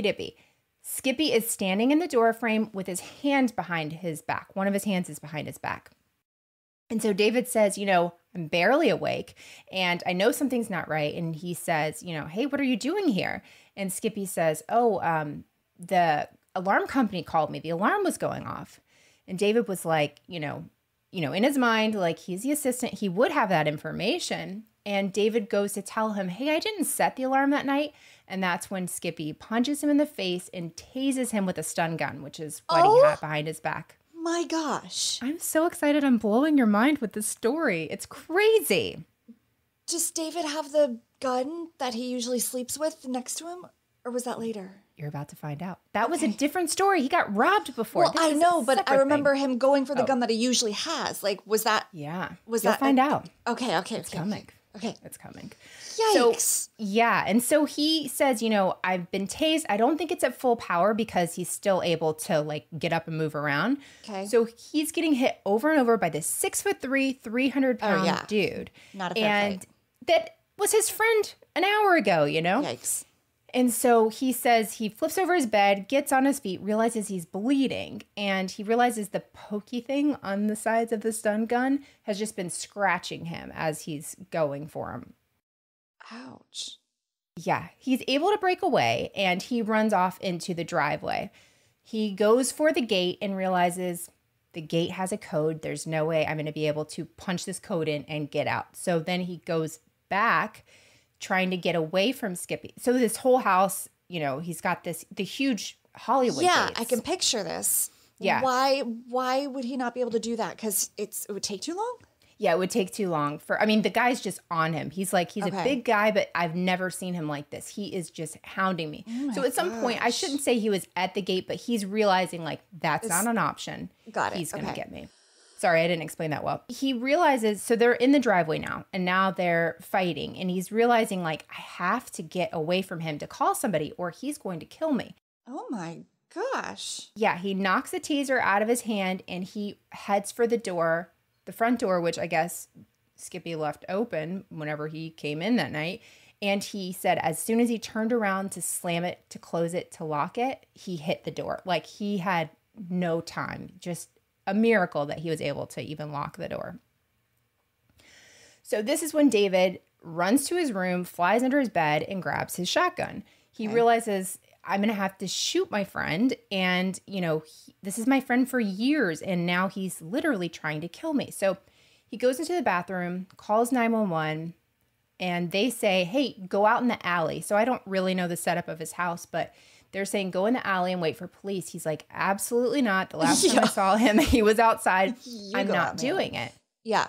Dippy. Skippy is standing in the door frame with his hand behind his back. One of his hands is behind his back. And so David says, I'm barely awake and I know something's not right. And he says, hey, what are you doing here? And Skippy says, the alarm company called me. The alarm was going off. And David was like, in his mind, like he's the assistant, he would have that information. And David goes to tell him, hey, I didn't set the alarm that night. And that's when Skippy punches him in the face and tases him with a stun gun, which is what he had behind his back. My gosh. I'm so excited. I'm blowing your mind with this story. It's crazy. Does David have the gun that he usually sleeps with next to him? Or was that later? You're about to find out. That was a different story. He got robbed before. Well, I know, but I remember him going for the gun that he usually has. Like, was that? Yeah. Was You'll that? Find out. Okay. It's coming. Okay. It's coming. Yikes. So, yeah. And so he says, I've been tased. I don't think it's at full power because he's still able to get up and move around. Okay. So he's getting hit over and over by this 6'3", 300-pound dude. Not a fair fight. That was his friend an hour ago, Yikes. And so he says he flips over his bed, gets on his feet, realizes he's bleeding, and he realizes the pokey thing on the sides of the stun gun has just been scratching him as he's going for him. Ouch. Yeah, he's able to break away, and he runs off into the driveway. He goes for the gate and realizes the gate has a code. There's no way I'm going to be able to punch this code in and get out. So then he goes back trying to get away from Skippy. So this whole house, he's got the huge Hollywood gates. I can picture this. Yeah. Why would he not be able to do that? Because it would take too long? Yeah, it would take too long the guy's just on him. He's a big guy, but I've never seen him like this. He is just hounding me. So at some point, I shouldn't say he was at the gate, but he's realizing that's not an option. Got it. He's going to get me. Sorry, I didn't explain that well. He realizes, so they're in the driveway now, and now they're fighting, and he's realizing, I have to get away from him to call somebody, or he's going to kill me. Oh my gosh. Yeah, he knocks the taser out of his hand, and he heads for the door, the front door, which I guess Skippy left open whenever he came in that night. And he said as soon as he turned around to slam it, to close it, to lock it, he hit the door. He had no time, just a miracle that he was able to even lock the door. So this is when David runs to his room, flies under his bed, and grabs his shotgun. He realizes, I'm going to have to shoot my friend. And, this is my friend for years, and now he's literally trying to kill me. So he goes into the bathroom, calls 911, and they say, hey, go out in the alley. So I don't really know the setup of his house, but they're saying, go in the alley and wait for police. He's like, absolutely not. The last time I saw him, he was outside. I'm not doing it. Yeah.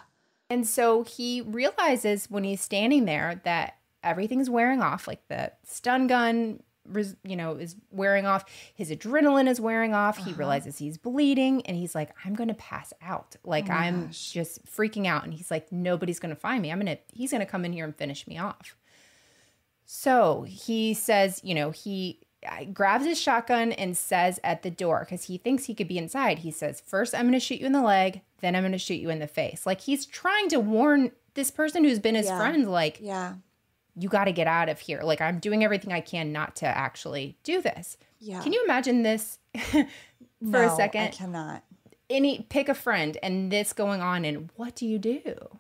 And so he realizes when he's standing there that everything's wearing off. The stun gun is wearing off. His adrenaline is wearing off. He realizes he's bleeding and he's like, I'm going to pass out. Like, I'm just freaking out. And he's like, nobody's going to find me. He's going to come in here and finish me off. So he says, he grabs his shotgun and says at the door, because he thinks he could be inside. He says, first, I'm going to shoot you in the leg. Then I'm going to shoot you in the face. Like, he's trying to warn this person who's been his friend, like, you got to get out of here. Like, I'm doing everything I can not to actually do this. Yeah. Can you imagine this for a second? I cannot. Pick a friend and this going on, and what do you do?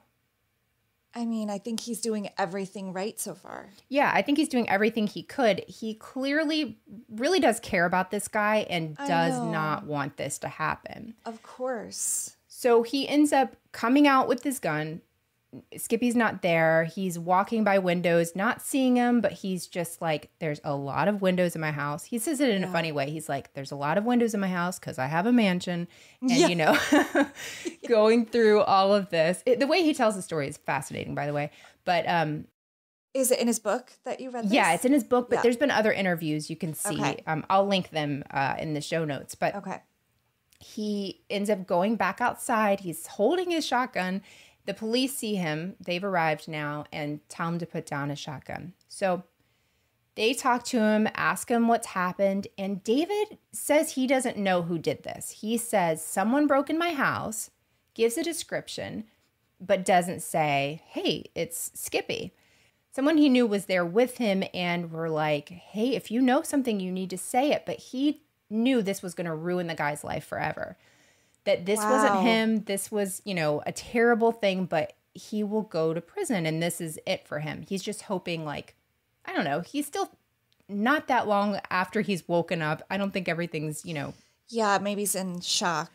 I mean, I think he's doing everything right so far. Yeah, I think he's doing everything he could. He clearly really does care about this guy and does not want this to happen. Of course. So he ends up coming out with his gun. Skippy's not there. He's walking by windows, not seeing him, but he's just like, there's a lot of windows in my house. He says it in a funny way. He's like, there's a lot of windows in my house because I have a mansion. And, going through all of this. The way he tells the story is fascinating, by the way. But is it in his book that you read this? Yeah, it's in his book, but there's been other interviews you can see. Okay. I'll link them in the show notes. But he ends up going back outside. He's holding his shotgun. The police see him, they've arrived now, and tell him to put down his shotgun. So they talk to him, ask him what's happened, and David says he doesn't know who did this. He says, someone broke in my house, gives a description, but doesn't say, hey, it's Skippy. Someone he knew was there with him and were like, hey, if you know something, you need to say it. But he knew this was going to ruin the guy's life forever. That this wasn't him. This was, a terrible thing, but he will go to prison and this is it for him. He's just hoping, like, I don't know. He's still not that long after he's woken up. I don't think everything's, Yeah, maybe he's in shock.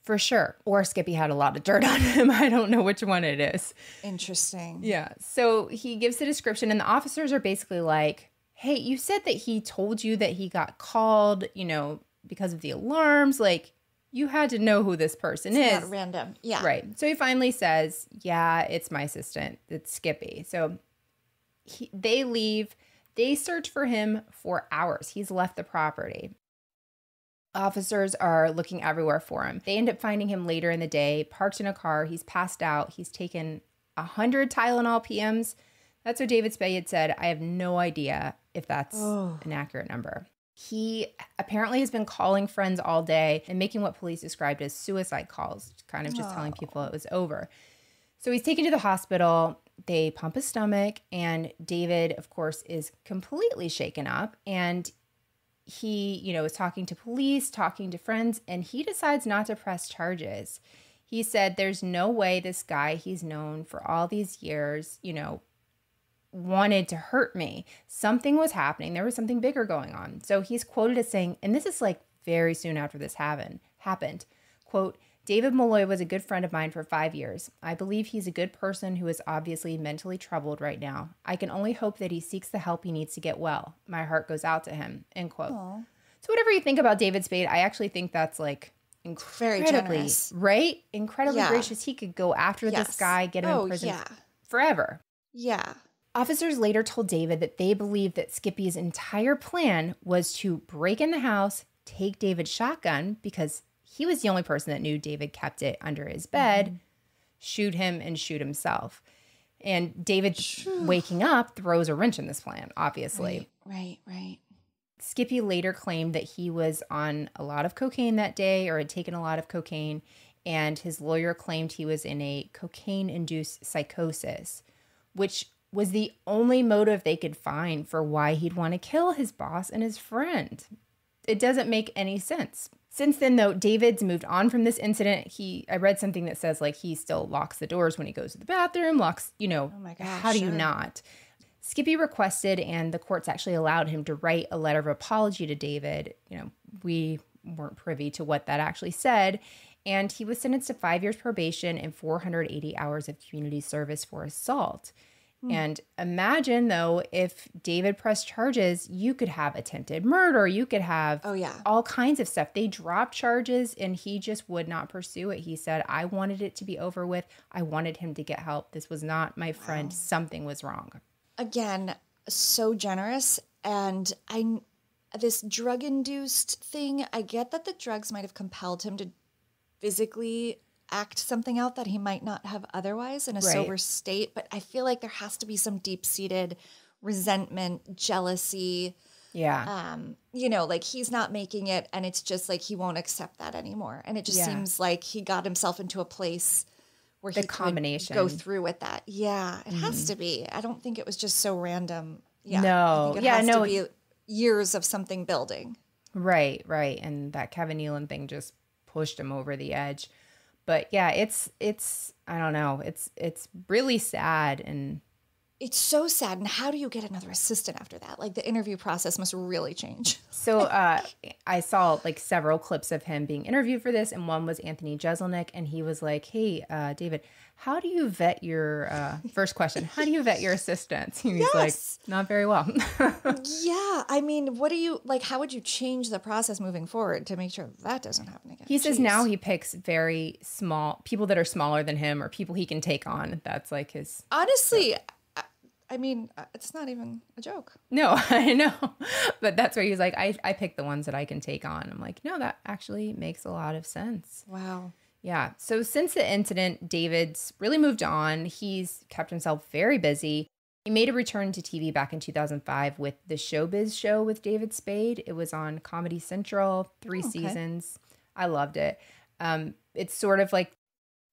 For sure. Or Skippy had a lot of dirt on him. I don't know which one it is. Interesting. Yeah. So he gives the description and the officers are basically like, hey, you said that he told you that he got called, because of the alarms. Like, you had to know who this person is. Not random. Yeah. Right. So he finally says, yeah, it's my assistant. It's Skippy. So they leave. They search for him for hours. He's left the property. Officers are looking everywhere for him. They end up finding him later in the day, parked in a car. He's passed out. He's taken 100 Tylenol PMs. That's what David Spade said. I have no idea if that's an accurate number. He apparently has been calling friends all day and making what police described as suicide calls, kind of just telling people it was over. So he's taken to the hospital. They pump his stomach, and David, of course, is completely shaken up. And he, is talking to police, talking to friends, and he decides not to press charges. He said, there's no way this guy he's known for all these years, wanted to hurt me. Something was happening. There was something bigger going on. So he's quoted as saying, and this is like very soon after this happened, quote, David Malloy was a good friend of mine for 5 years. I believe he's a good person who is obviously mentally troubled right now. I can only hope that he seeks the help he needs to get well. My heart goes out to him, end quote. Aww. So whatever you think about David Spade, I actually think that's like incredibly, very generous. Right? Incredibly gracious. He could go after this guy, get him in prison forever. Yeah. Officers later told David that they believed that Skippy's entire plan was to break in the house, take David's shotgun, because he was the only person that knew David kept it under his bed, shoot him, and shoot himself. And David, waking up, throws a wrench in this plan, obviously. Right. Skippy later claimed that he was on a lot of cocaine that day or had taken a lot of cocaine, and his lawyer claimed he was in a cocaine-induced psychosis, which was the only motive they could find for why he'd want to kill his boss and his friend. It doesn't make any sense. Since then, though, David's moved on from this incident. I read something that says, like, he still locks the doors when he goes to the bathroom, locks, oh my gosh, how do you not? Skippy requested, and the courts actually allowed him to write a letter of apology to David. We weren't privy to what that actually said. And he was sentenced to 5 years probation and 480 hours of community service for assault. And imagine, though, if David pressed charges, you could have attempted murder. You could have all kinds of stuff. They dropped charges and he just would not pursue it. He said, I wanted it to be over with. I wanted him to get help. This was not my friend. Something was wrong. Again, so generous. And this drug-induced thing, I get that the drugs might have compelled him to physically act something out that he might not have otherwise in a sober state. But I feel like there has to be some deep-seated resentment, jealousy. Yeah. Like he's not making it and it's just like he won't accept that anymore. And it just seems like he got himself into a place where he could go through with that. Yeah, it has to be. I don't think it was just so random. Yeah. No. I think it has to be years of something building. Right. And that Kevin Nealon thing just pushed him over the edge. But yeah, it's I don't know. It's really sad, and it's so sad. And how do you get another assistant after that? Like the interview process must really change. So I saw like several clips of him being interviewed for this. And one was Anthony Jeselnik. And he was like, hey, David, how do you vet your first question? How do you vet your assistants? He's like, not very well. Yeah. I mean, what do you like? How would you change the process moving forward to make sure that doesn't happen again? He says now he picks very small people that are smaller than him or people he can take on. That's like his. Honestly, I mean, it's not even a joke. No, I know. But that's where he's like, I pick the ones that I can take on. I'm like, no, that actually makes a lot of sense. Wow. Yeah. So since the incident, David's really moved on. He's kept himself very busy. He made a return to TV back in 2005 with the Showbiz Show with David Spade. It was on Comedy Central, 3 seasons. I loved it. It's sort of like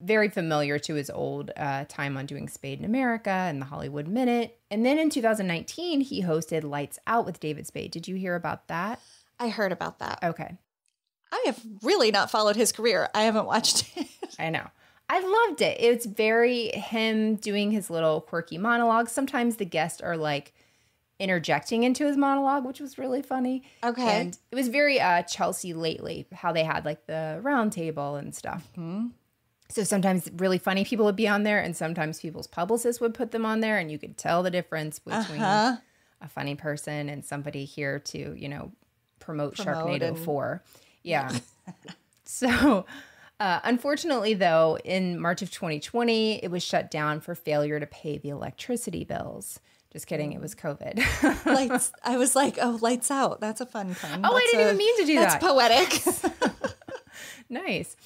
very familiar to his old time on doing Spade in America and the Hollywood Minute. And then in 2019, he hosted Lights Out with David Spade. Did you hear about that? I heard about that. Okay. I have really not followed his career. I haven't watched it. I know. I loved it. It's very him doing his little quirky monologues. Sometimes the guests are like interjecting into his monologue, which was really funny. Okay. And it was very Chelsea Lately, how they had like the round table and stuff. Mm-hmm. So sometimes really funny people would be on there, and sometimes people's publicists would put them on there, and you could tell the difference between a funny person and somebody here to, promote Sharknado 4. Yeah. So unfortunately, though, in March of 2020, it was shut down for failure to pay the electricity bills. Just kidding. It was COVID. Lights. I was like, oh, lights out. That's a fun pun. Oh, I didn't even mean to do that. That's poetic. Nice.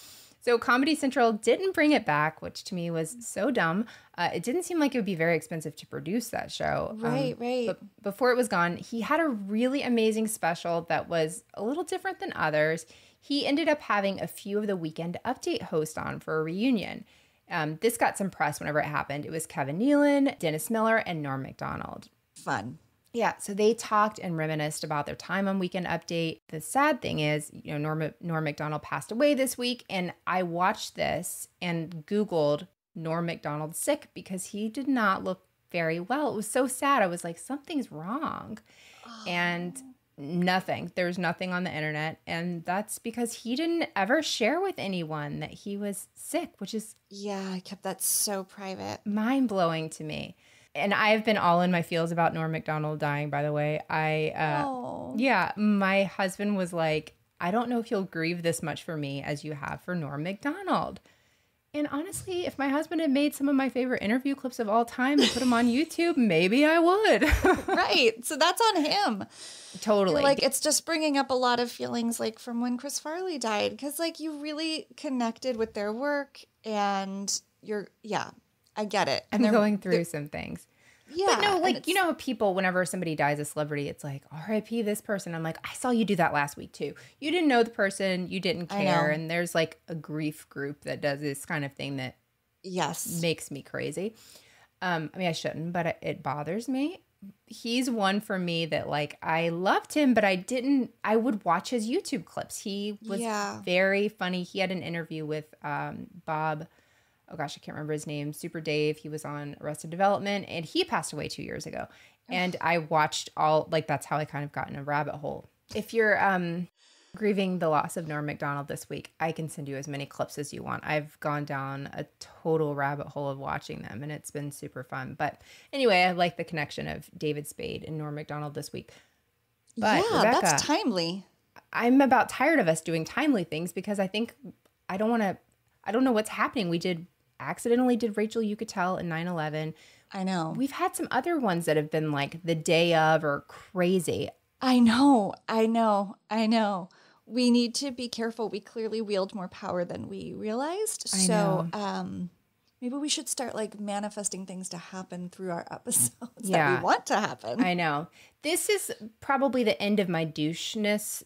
So Comedy Central didn't bring it back, which to me was so dumb. It didn't seem like it would be very expensive to produce that show. Right. But before it was gone, he had a really amazing special that was a little different than others. He ended up having a few of the Weekend Update hosts on for a reunion. This got some press whenever it happened. It was Kevin Nealon, Dennis Miller, and Norm Macdonald. Fun. Yeah, so they talked and reminisced about their time on Weekend Update. The sad thing is, Norm Macdonald passed away this week, and I watched this and Googled Norm Macdonald sick because he did not look very well. It was so sad. I was like, something's wrong. Oh. And nothing. There's nothing on the internet, and that's because he didn't ever share with anyone that he was sick, which is... Yeah, I kept that so private. Mind-blowing to me. And I've been all in my feels about Norm Macdonald dying, by the way. Yeah, my husband was like, I don't know if you'll grieve this much for me as you have for Norm Macdonald. And honestly, if my husband had made some of my favorite interview clips of all time and put them on YouTube, maybe I would. Right. So that's on him. Totally. Like, it's just bringing up a lot of feelings like from when Chris Farley died. Because like you really connected with their work and I get it. And I'm going through some things. Yeah. But no, like, people, whenever somebody dies a celebrity, it's like, RIP this person. I'm like, I saw you do that last week too. You didn't know the person. You didn't care. And there's like a grief group that does this kind of thing that makes me crazy. I mean, I shouldn't, but it bothers me. He's one for me that like, I loved him, but I would watch his YouTube clips. He was very funny. He had an interview with Bob. Oh gosh, I can't remember his name. Super Dave. He was on Arrested Development, and he passed away 2 years ago. And I watched that's how I kind of got in a rabbit hole. If you're grieving the loss of Norm Macdonald this week, I can send you as many clips as you want. I've gone down a total rabbit hole of watching them, and it's been super fun. But anyway, I like the connection of David Spade and Norm Macdonald this week. But yeah, Rebekah, that's timely. I'm about tired of us doing timely things because I don't know what's happening. We accidentally did Rachel Yucatel in 9/11. I know. We've had some other ones that have been like the day of or crazy. I know. We need to be careful. We clearly wield more power than we realized. I know. Maybe we should start like manifesting things to happen through our episodes Yeah. that we want to happen. I know. This is probably the end of my doucheness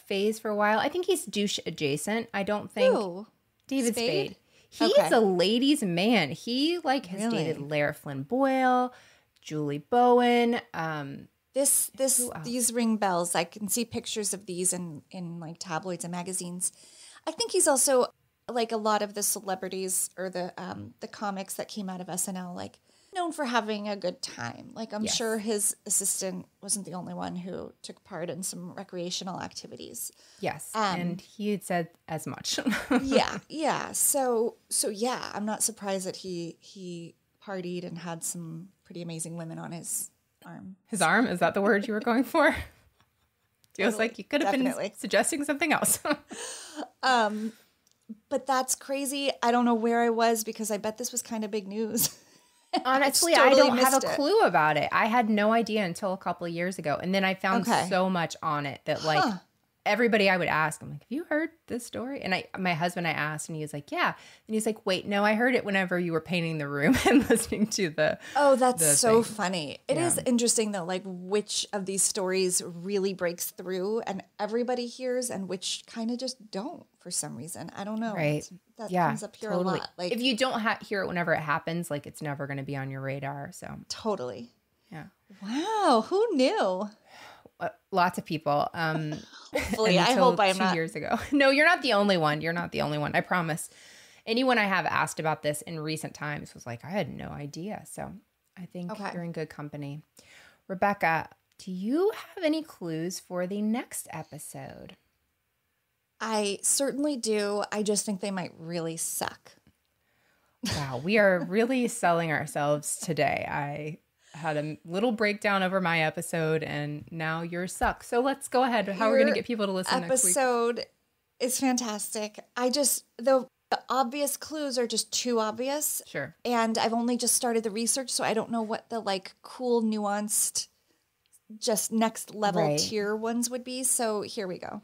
phase for a while. I think he's douche adjacent. I don't think Who? David Spade? Spade. He's Okay. a ladies' man. He like has Really? dated Lara Flynn Boyle, Julie Bowen. These ring bells. I can see pictures of these in like tabloids and magazines. I think he's also like a lot of the celebrities or the comics that came out of SNL, like known for having a good time. Like I'm sure his assistant wasn't the only one who took part in some recreational activities. Yes, and he had said as much. Yeah. So yeah, I'm not surprised that he partied and had some pretty amazing women on his arm. His arm? Is that the word you were going for? Feels like you could have Definitely. been suggesting something else. But that's crazy. I don't know where I was because I bet this was kind of big news. Honestly, Totally I don't have a missed it. clue about it. I had no idea until a couple of years ago. And then I found so much on it that like everybody I would ask, I'm like, have you heard this story? And my husband, I asked and he was like, yeah. And he's like, wait, no, I heard it whenever you were painting the room and listening to the That's the so thing. funny. It is interesting though, like which of these stories really breaks through and everybody hears and which kind of just don't for some reason. I don't know. Right. That Yeah, comes up here totally. a lot. Like if you don't hear it whenever it happens, like it's never going to be on your radar. So totally. yeah. Wow. Who knew? Lots of people. Hopefully, I until hope I'm 2 not. years ago. No, you're not the only one. You're not the only one. I promise. Anyone I have asked about this in recent times was like, I had no idea. So I think you're in good company. Rebekah, do you have any clues for the next episode? I certainly do. I just think they might really suck. Wow, we are really selling ourselves today. I had a little breakdown over my episode and now yours suck. So let's go ahead. How are we going to get people to listen next week? Episode is fantastic. The obvious clues are just too obvious. Sure. And I've only just started the research, so I don't know what the like cool, nuanced, just next level tier ones would be. So here we go.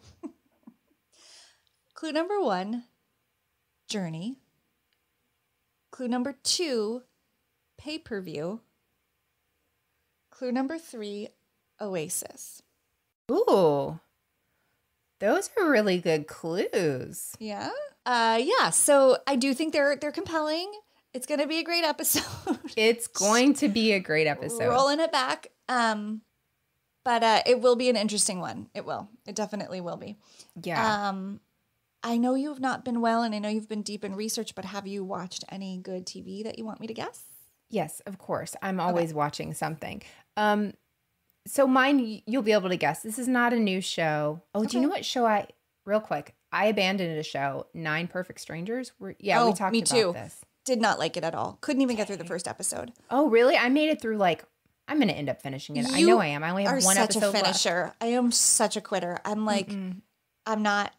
Clue number 1, Journey. Clue number 2, pay-per-view. Clue number 3, Oasis. Ooh, those are really good clues. Yeah. Yeah. So I do think they're compelling. It's going to be a great episode. It's going to be a great episode. Rolling it back. But it will be an interesting one. It will. It definitely will be. Yeah. I know you've not been well, and I know you've been deep in research, but have you watched any good TV that you want me to guess? Yes, of course. I'm always watching something. So mine, you'll be able to guess. This is not a new show. Oh, do you know what show real quick, I abandoned a show, 9 Perfect Strangers. We talked me about too. this. Did not like it at all. Couldn't even get through the first episode. Oh, really? I made it through I'm going to end up finishing it. I know I am. I only have one episode such a left. finisher. I am such a quitter. I'm like, I'm not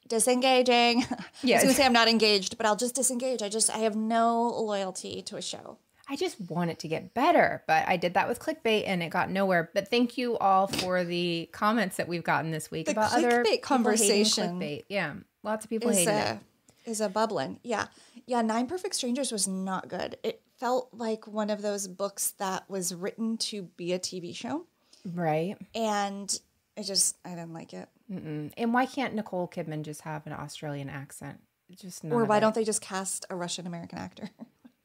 disengaging. I was going to say I'm not engaged, but I'll just disengage. I have no loyalty to a show. I just want it to get better, but I did that with clickbait and it got nowhere. But thank you all for the comments that we've gotten this week about other clickbait conversation. clickbait. Yeah, lots of people hated it. Is a bubbling. Yeah. 9 Perfect Strangers was not good. It felt like one of those books that was written to be a TV show. Right. And I didn't like it. Mm-mm. And why can't Nicole Kidman just have an Australian accent? Or why don't they just cast a Russian American actor?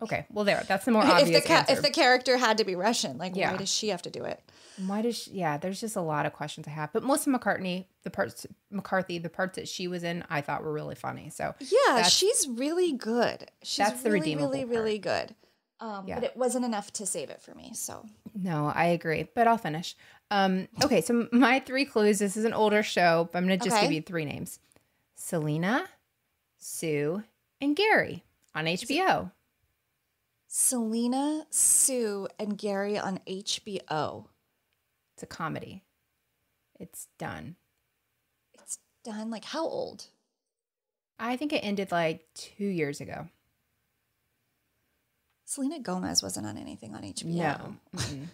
Okay, well that's the more obvious answer. If the character had to be Russian, why does she have to do it? Why does she, there's just a lot of questions I have. But Melissa McCarthy, the parts that she was in, I thought were really funny. So she's really good. That's the redeemable really, part. really good. But it wasn't enough to save it for me. So no, I agree. But I'll finish. Okay, so my 3 clues. This is an older show, but I'm going to just give you 3 names: Selena, Sue, and Gary on HBO. Selena, Sue, and Gary on HBO. It's a comedy. It's done. It's done. Like how old? I think it ended 2 years ago. Selena Gomez wasn't on anything on HBO. No. Mm-mm.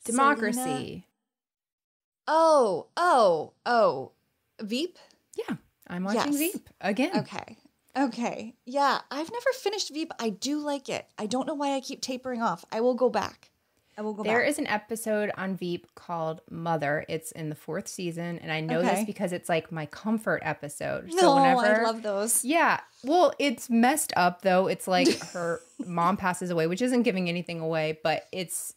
Democracy. Oh. Veep? Yeah, I'm watching Yes. Veep again. Okay. Yeah, I've never finished Veep. I do like it. I don't know why I keep tapering off. I will go back. There is an episode on Veep called Mother. It's in the 4th season, and I know this because it's like my comfort episode. No, I love those. Yeah. Well, it's messed up, though. It's like her mom passes away, which isn't giving anything away, but it's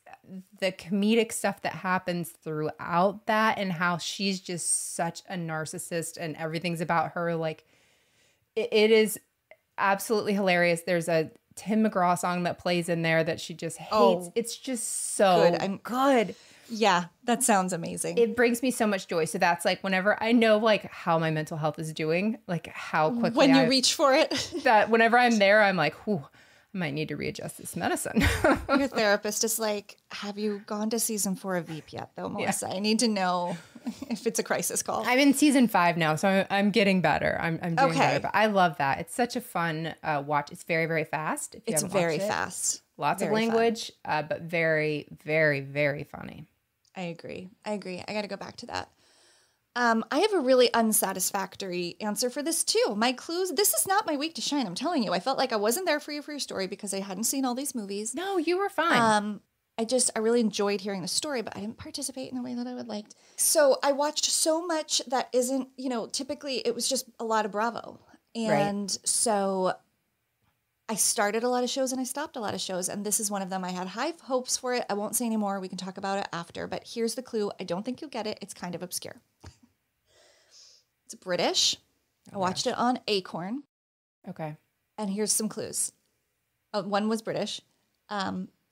the comedic stuff that happens throughout that and how she's just such a narcissist and everything's about her. Like, it is absolutely hilarious. There's a Tim McGraw song that plays in there that she just hates. Oh, it's just so good. Yeah, that sounds amazing. It brings me so much joy. So that's like whenever I know like how my mental health is doing, like how quickly when you reach for it. That whenever I'm there, I'm like, whew, I might need to readjust this medicine. Your therapist is like, have you gone to season 4 of Veep yet, though, Melissa? Yeah. I need to know if it's a crisis call. I'm in season 5 now, so I'm getting better. I'm doing better. But I love that. It's such a fun watch. It's very, very fast. It's very fast. Lots of language, but very, very, very funny. I agree. I got to go back to that. I have a really unsatisfactory answer for this too. My clues, this is not my week to shine. I'm telling you, I felt like I wasn't there for you for your story because I hadn't seen all these movies. No, you were fine. I really enjoyed hearing the story, but I didn't participate in the way that I would like. So I watched so much that isn't, typically it was just a lot of Bravo. And so I started a lot of shows and I stopped a lot of shows. And this is one of them. I had high hopes for it. I won't say anymore. We can talk about it after. But here's the clue. I don't think you'll get it. It's kind of obscure. It's British. I watched it on Acorn. Okay. And here's some clues. One was British.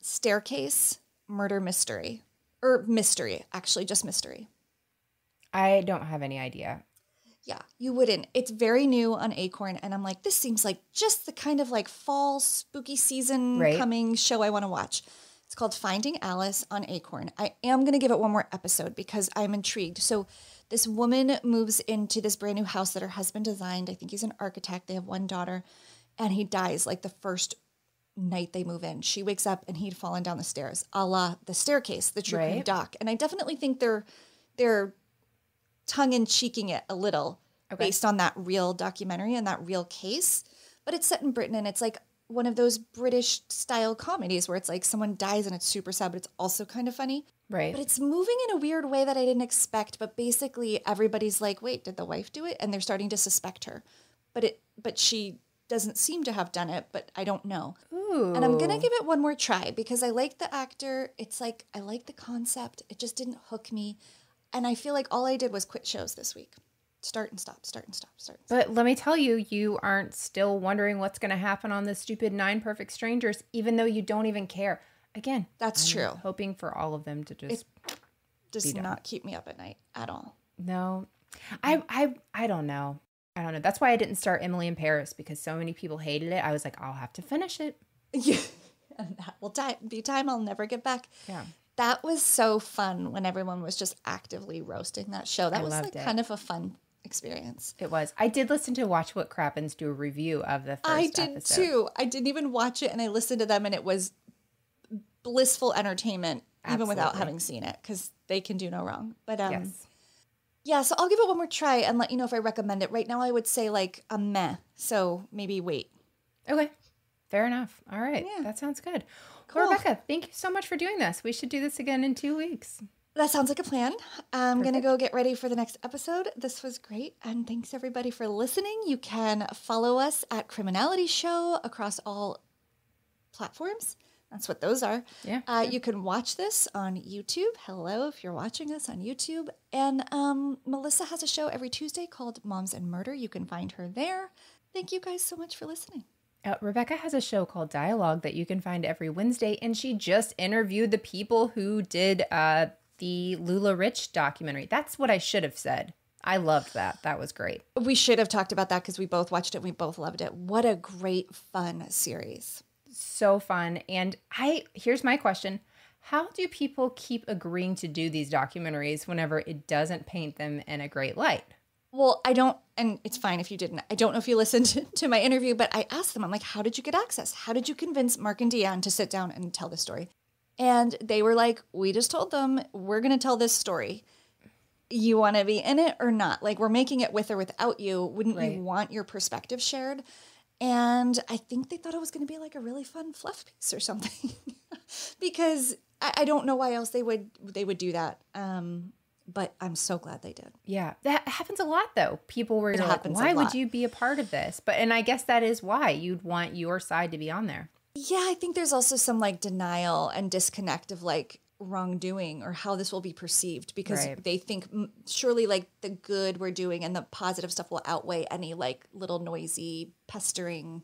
Staircase, murder mystery. Or mystery, actually, just mystery. I don't have any idea. Yeah, you wouldn't. It's very new on Acorn. And I'm like, this seems like just the kind of like fall spooky season coming show I want to watch. It's called Finding Alice on Acorn. I am going to give it one more episode because I'm intrigued. So this woman moves into this brand new house that her husband designed. I think he's an architect. They have one daughter. And he dies like the first night they move in. She wakes up and he'd fallen down the stairs, a la The Staircase, the true crime doc. And I definitely think they're tongue-in-cheeking it a little based on that real documentary and that real case. But it's set in Britain and it's like one of those British style comedies where it's like someone dies and it's super sad, but it's also kind of funny. Right. But it's moving in a weird way that I didn't expect. But basically everybody's like, wait, did the wife do it? And they're starting to suspect her. But she doesn't seem to have done it, but I don't know. Ooh. And I'm going to give it one more try because I like the actor. It's like, I like the concept. It just didn't hook me. And I feel like all I did was quit shows this week. Start and stop. But let me tell you, you aren't still wondering what's going to happen on this stupid 9 Perfect Strangers, even though you don't even care. Again, that's true. Hoping for all of them to just does not keep me up at night at all. No, I don't know. I don't know. That's why I didn't start Emily in Paris because so many people hated it. I was like, I'll have to finish it. Yeah, and that will be time I'll never get back. Yeah. That was so fun when everyone was just actively roasting that show. That was like kind of a fun experience. It was. I did listen to Watch What Crappens do a review of the first episode. I did too. I didn't even watch it and I listened to them and it was blissful entertainment even without having seen it because they can do no wrong. But yes. Yeah, so I'll give it one more try and let you know if I recommend it. Right now I would say like a meh. So maybe wait. Okay. Fair enough. All right. Yeah. That sounds good. Cool. Well, Rebekah, thank you so much for doing this. We should do this again in 2 weeks. That sounds like a plan. I'm going to go get ready for the next episode. This was great. And thanks everybody for listening. You can follow us at Criminality Show across all platforms. That's what those are. Yeah. You can watch this on YouTube. Hello, if you're watching us on YouTube. And Melissa has a show every Tuesday called Moms and Murder. You can find her there. Thank you guys so much for listening. Rebekah has a show called Dialogue that you can find every Wednesday. And she just interviewed the people who did the Lula Rich documentary. That's what I should have said. I loved that. That was great. We should have talked about that because we both watched it. And we both loved it. What a great, fun series. So fun. And here's my question. How do people keep agreeing to do these documentaries whenever it doesn't paint them in a great light? Well, I don't, and it's fine if you didn't. I don't know if you listened to my interview, but I asked them, I'm like, how did you get access? How did you convince Mark and Deanne to sit down and tell this story? And they were like, we just told them, we're going to tell this story. You want to be in it or not? Like, we're making it with or without you. Wouldn't you want your perspective shared? And I think they thought it was going to be like a really fun fluff piece or something because I don't know why else they would do that. But I'm so glad they did. Yeah. That happens a lot though. People were like, why would you be a part of this? And I guess that is why you'd want your side to be on there. Yeah, I think there's also some like denial and disconnect of like wrongdoing or how this will be perceived because they think surely like the good we're doing and the positive stuff will outweigh any like little noisy, pestering,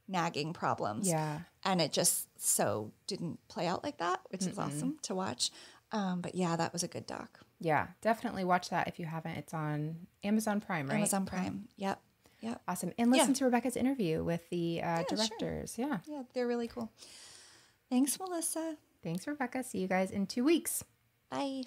nagging problems. Yeah. And it just so didn't play out like that, which is awesome to watch. But yeah, that was a good doc. Yeah, definitely watch that if you haven't. It's on Amazon Prime, right? Amazon Prime. Yep. Awesome. And listen to Rebekah's interview with the directors. Sure. Yeah, they're really cool. Thanks, Melissa. Thanks, Rebekah. See you guys in 2 weeks. Bye.